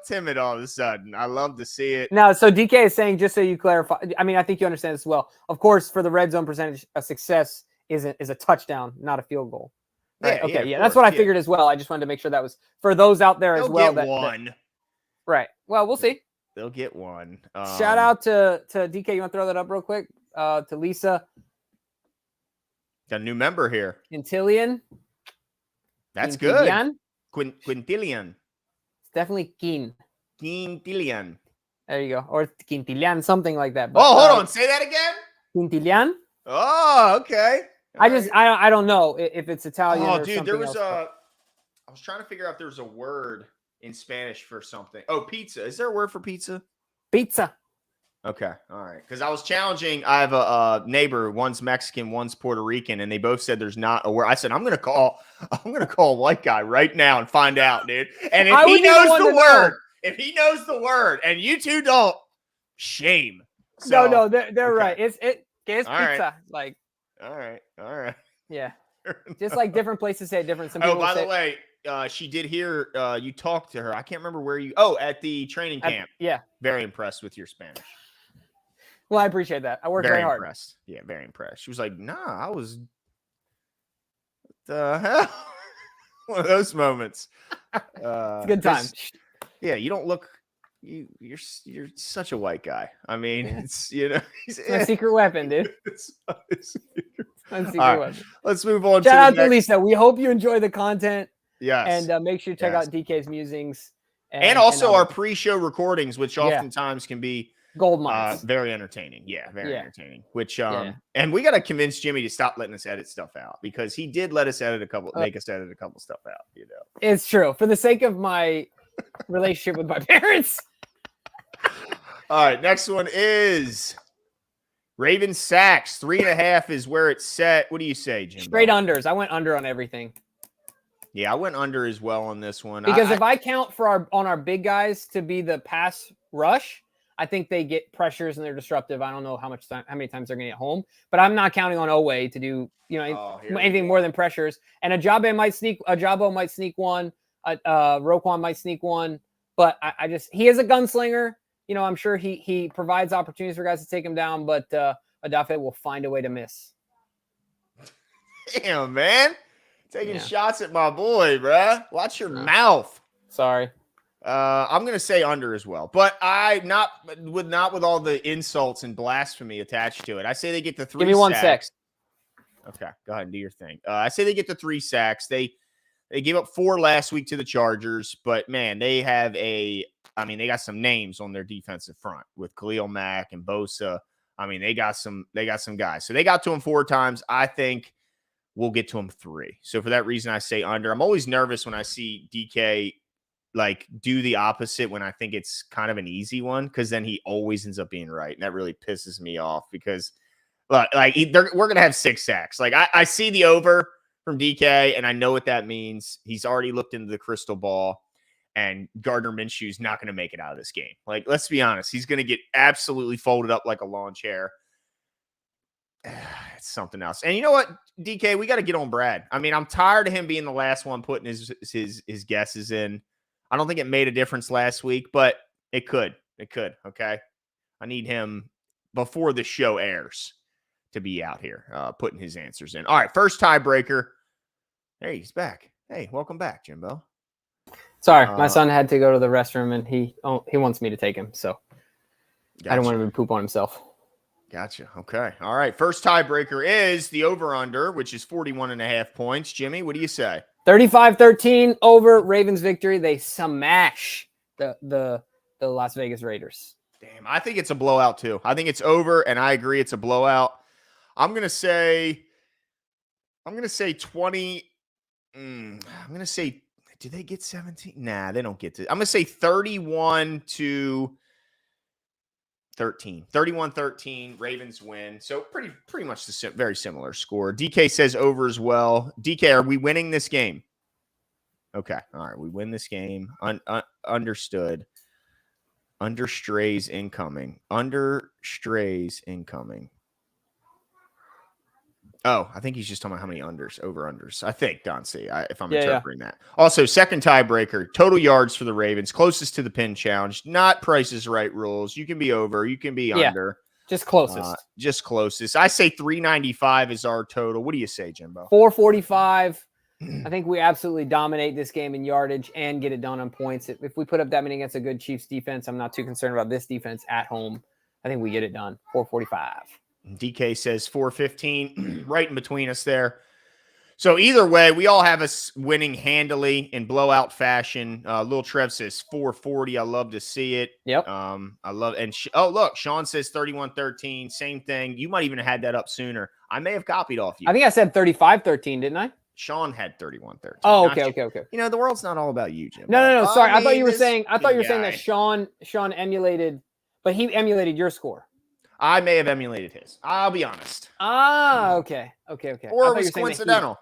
timid all of a sudden. I love to see it. Now, so DK is saying, just so you clarify, I think you understand this as well. Of course, for the red zone percentage, a success is a touchdown, not a field goal. Yeah, okay, of yeah, course, that's what I figured as well. I just wanted to make sure that was for those out there as They'll well. get one. Right. Well, we'll see. They'll get one. Shout out to DK. You want to throw that up real quick? To Lisa. Got a new member here. Quintillion. That's good. Quintillion. It's definitely Quintillion. There you go. Or Quintillion, something like that. But, hold on. Say that again. Quintillion. Oh, okay. I don't know if it's Italian or dude, something there was else. I was trying to figure out if there was a word in Spanish for something. Oh, pizza. Is there a word for pizza? Pizza. Okay. All right. Because I was challenging. I have a neighbor. One's Mexican, one's Puerto Rican, and they both said there's not a word. I said I'm gonna call a white guy right now and find out, dude. And if he knows the word, and you two don't, shame. So, no, they're right. It's pizza. Right. Like. All right. Yeah. Just like different places say different. Some by the way, she did hear you talk to her. I can't remember where at the training camp. Yeah. Very impressed with your Spanish. Well, I appreciate that. I worked very hard. Impressed. Yeah, very impressed. She was like, nah, I was what the hell? One of those moments. It's a good time. Yeah, you don't look you're such a white guy. I mean, it's it's my secret weapon, dude. It's my secret weapon. Let's move on. Shout out to Lisa. We hope you enjoy the content. Yes. And make sure you check out DK's musings. And also our pre-show recordings, which oftentimes can be gold mines. Very entertaining. Yeah, very entertaining. Which and we got to convince Jimmy to stop letting us edit stuff out, because he did let us make us edit a couple stuff out, It's true. For the sake of my relationship with my parents. All right, next one is Ravens sacks. 3.5 is where it's set. What do you say, Jim? Straight unders. I went under on everything. Yeah, I went under as well on this one. Because if I count for our big guys to be the pass rush, I think they get pressures and they're disruptive. I don't know how many times they're going to get home, but I'm not counting on Oweh to do anything more than pressures. And Ajabo might sneak one. Roquan might sneak one, but he is a gunslinger. I'm sure he provides opportunities for guys to take him down, but Adafe will find a way to miss. Damn, man. Taking shots at my boy, bruh. Watch your mouth. Sorry. I'm going to say under as well, but not with all the insults and blasphemy attached to it. I say they get the 3 sacks. Give me 1 sec. Okay, go ahead and do your thing. I say they get the 3 sacks. They gave up 4 last week to the Chargers, but man, they got some names on their defensive front with Khalil Mack and Bosa. I mean, they got some guys. So they got to him 4 times. I think we'll get to him 3. So for that reason, I say under. I'm always nervous when I see DK do the opposite when I think it's kind of an easy one, because then he always ends up being right. And that really pisses me off, because we're going to have 6 sacks. I see the over from DK, and I know what that means. He's already looked into the crystal ball, and Gardner Minshew's not going to make it out of this game. Let's be honest. He's going to get absolutely folded up like a lawn chair. It's something else. And you know what, DK, we got to get on Brad. I mean, I'm tired of him being the last one putting his guesses in. I don't think it made a difference last week, but it could. Okay. I need him before the show airs to be out here putting his answers in. All right. First tiebreaker. Hey, he's back. Hey, welcome back, Jimbo. Sorry, my son had to go to the restroom, and he wants me to take him. So gotcha. I don't want him to poop on himself. Gotcha. Okay. All right. First tiebreaker is the over-under, which is 41.5 points. Jimmy, what do you say? 35-13 over Ravens victory. They smash the Las Vegas Raiders. Damn, I think it's a blowout too. I think it's over, and I agree it's a blowout. I'm gonna say 20. I'm gonna say, do they get 17? Nah, they don't get to. I'm gonna say 31-13. 31-13. Ravens win. So pretty much the very similar score. DK says over as well. DK, are we winning this game? Okay. All right. We win this game. Understood. Under strays incoming. Oh, I think he's just talking about how many over-unders. I think, Don C, if I'm interpreting that. Also, second tiebreaker, total yards for the Ravens, closest to the pin challenge, not Price is Right rules. You can be over, you can be under. Just closest. Just closest. I say 395 is our total. What do you say, Jimbo? 445. I think we absolutely dominate this game in yardage and get it done on points. If we put up that many against a good Chiefs defense, I'm not too concerned about this defense at home. I think we get it done. 445. DK says 415, right in between us there. So either way, we all have us winning handily in blowout fashion. Lil Trev says 440. I love to see it. Yep. I love and look, Sean says 31-13. Same thing. You might even have had that up sooner. I may have copied off you. I think I said 35-13, didn't I? Sean had 31-13. Oh, okay. You know, the world's not all about you, Jim. No. Sorry, I thought you were saying. I thought you were saying that Sean emulated, but he emulated your score. I may have emulated his. I'll be honest. Okay. Or it was coincidental.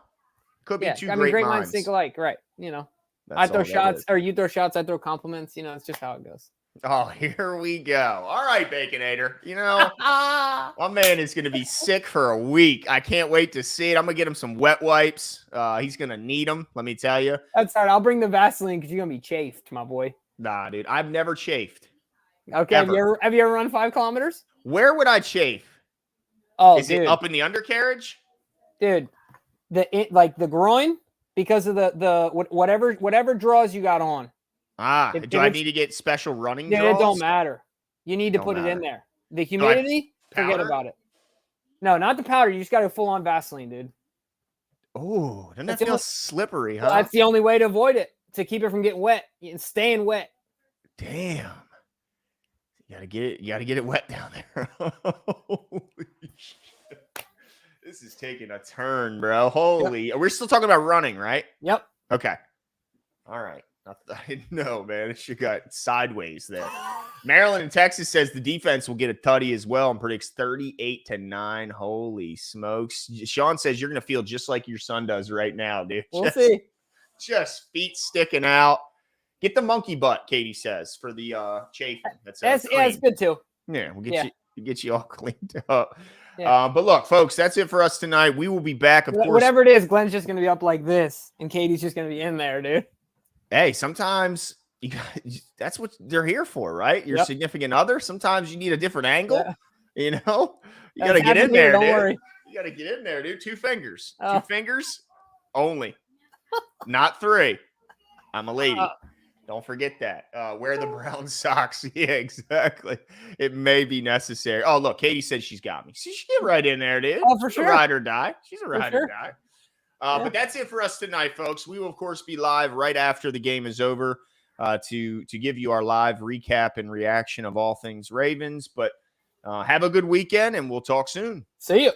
Could be two great minds think alike, right? You know, I throw shots, or you throw shots, I throw compliments. You know, it's just how it goes. Oh, here we go. All right, Baconator. You know, my man is going to be sick for a week. I can't wait to see it. I'm going to get him some wet wipes. He's going to need them, let me tell you. That's all right. I'll bring the Vaseline because you're going to be chafed, my boy. Nah, dude. I've never chafed. Okay. Have you ever run 5 kilometers? Where would I chafe? Oh, is it up in the undercarriage? Dude, the groin because of the whatever draws you got on. Do I need to get special running draws? It don't matter. You need to put it in there. The humidity, forget about it. No, not the powder. You just got to full on Vaseline, dude. Oh, doesn't that feel slippery, huh? Well, that's the only way to avoid it, to keep it from getting wet and staying wet. Damn. You gotta get it wet down there. Holy shit. This is taking a turn, bro. Holy. Yep. We're still talking about running, right? Yep. Okay. All right. I didn't know, man. It should got sideways there. Maryland and Texas says the defense will get a tutty as well and predicts 38-9. Holy smokes. Sean says you're going to feel just like your son does right now, dude. We'll see. Just feet sticking out. Get the monkey butt, Katie says, for the chafing. It's good too. Yeah, we'll get you all cleaned up. Yeah. But look, folks, that's it for us tonight. We will be back, of course. Whatever it is, Glenn's just going to be up like this, and Katie's just going to be in there, dude. Hey, sometimes that's what they're here for, right? Your significant other. Sometimes you need a different angle. Yeah. You know, you got to get in there, dude. Don't worry. You got to get in there, dude. 2 fingers. 2 fingers only, not 3. I'm a lady. Don't forget that. Wear the brown socks. Yeah, exactly. It may be necessary. Oh, look, Katie said she's got me. She should get right in there, dude. Oh, for sure. Ride or die. She's a ride or die. But that's it for us tonight, folks. We will, of course, be live right after the game is over to give you our live recap and reaction of all things Ravens. But have a good weekend, and we'll talk soon. See you.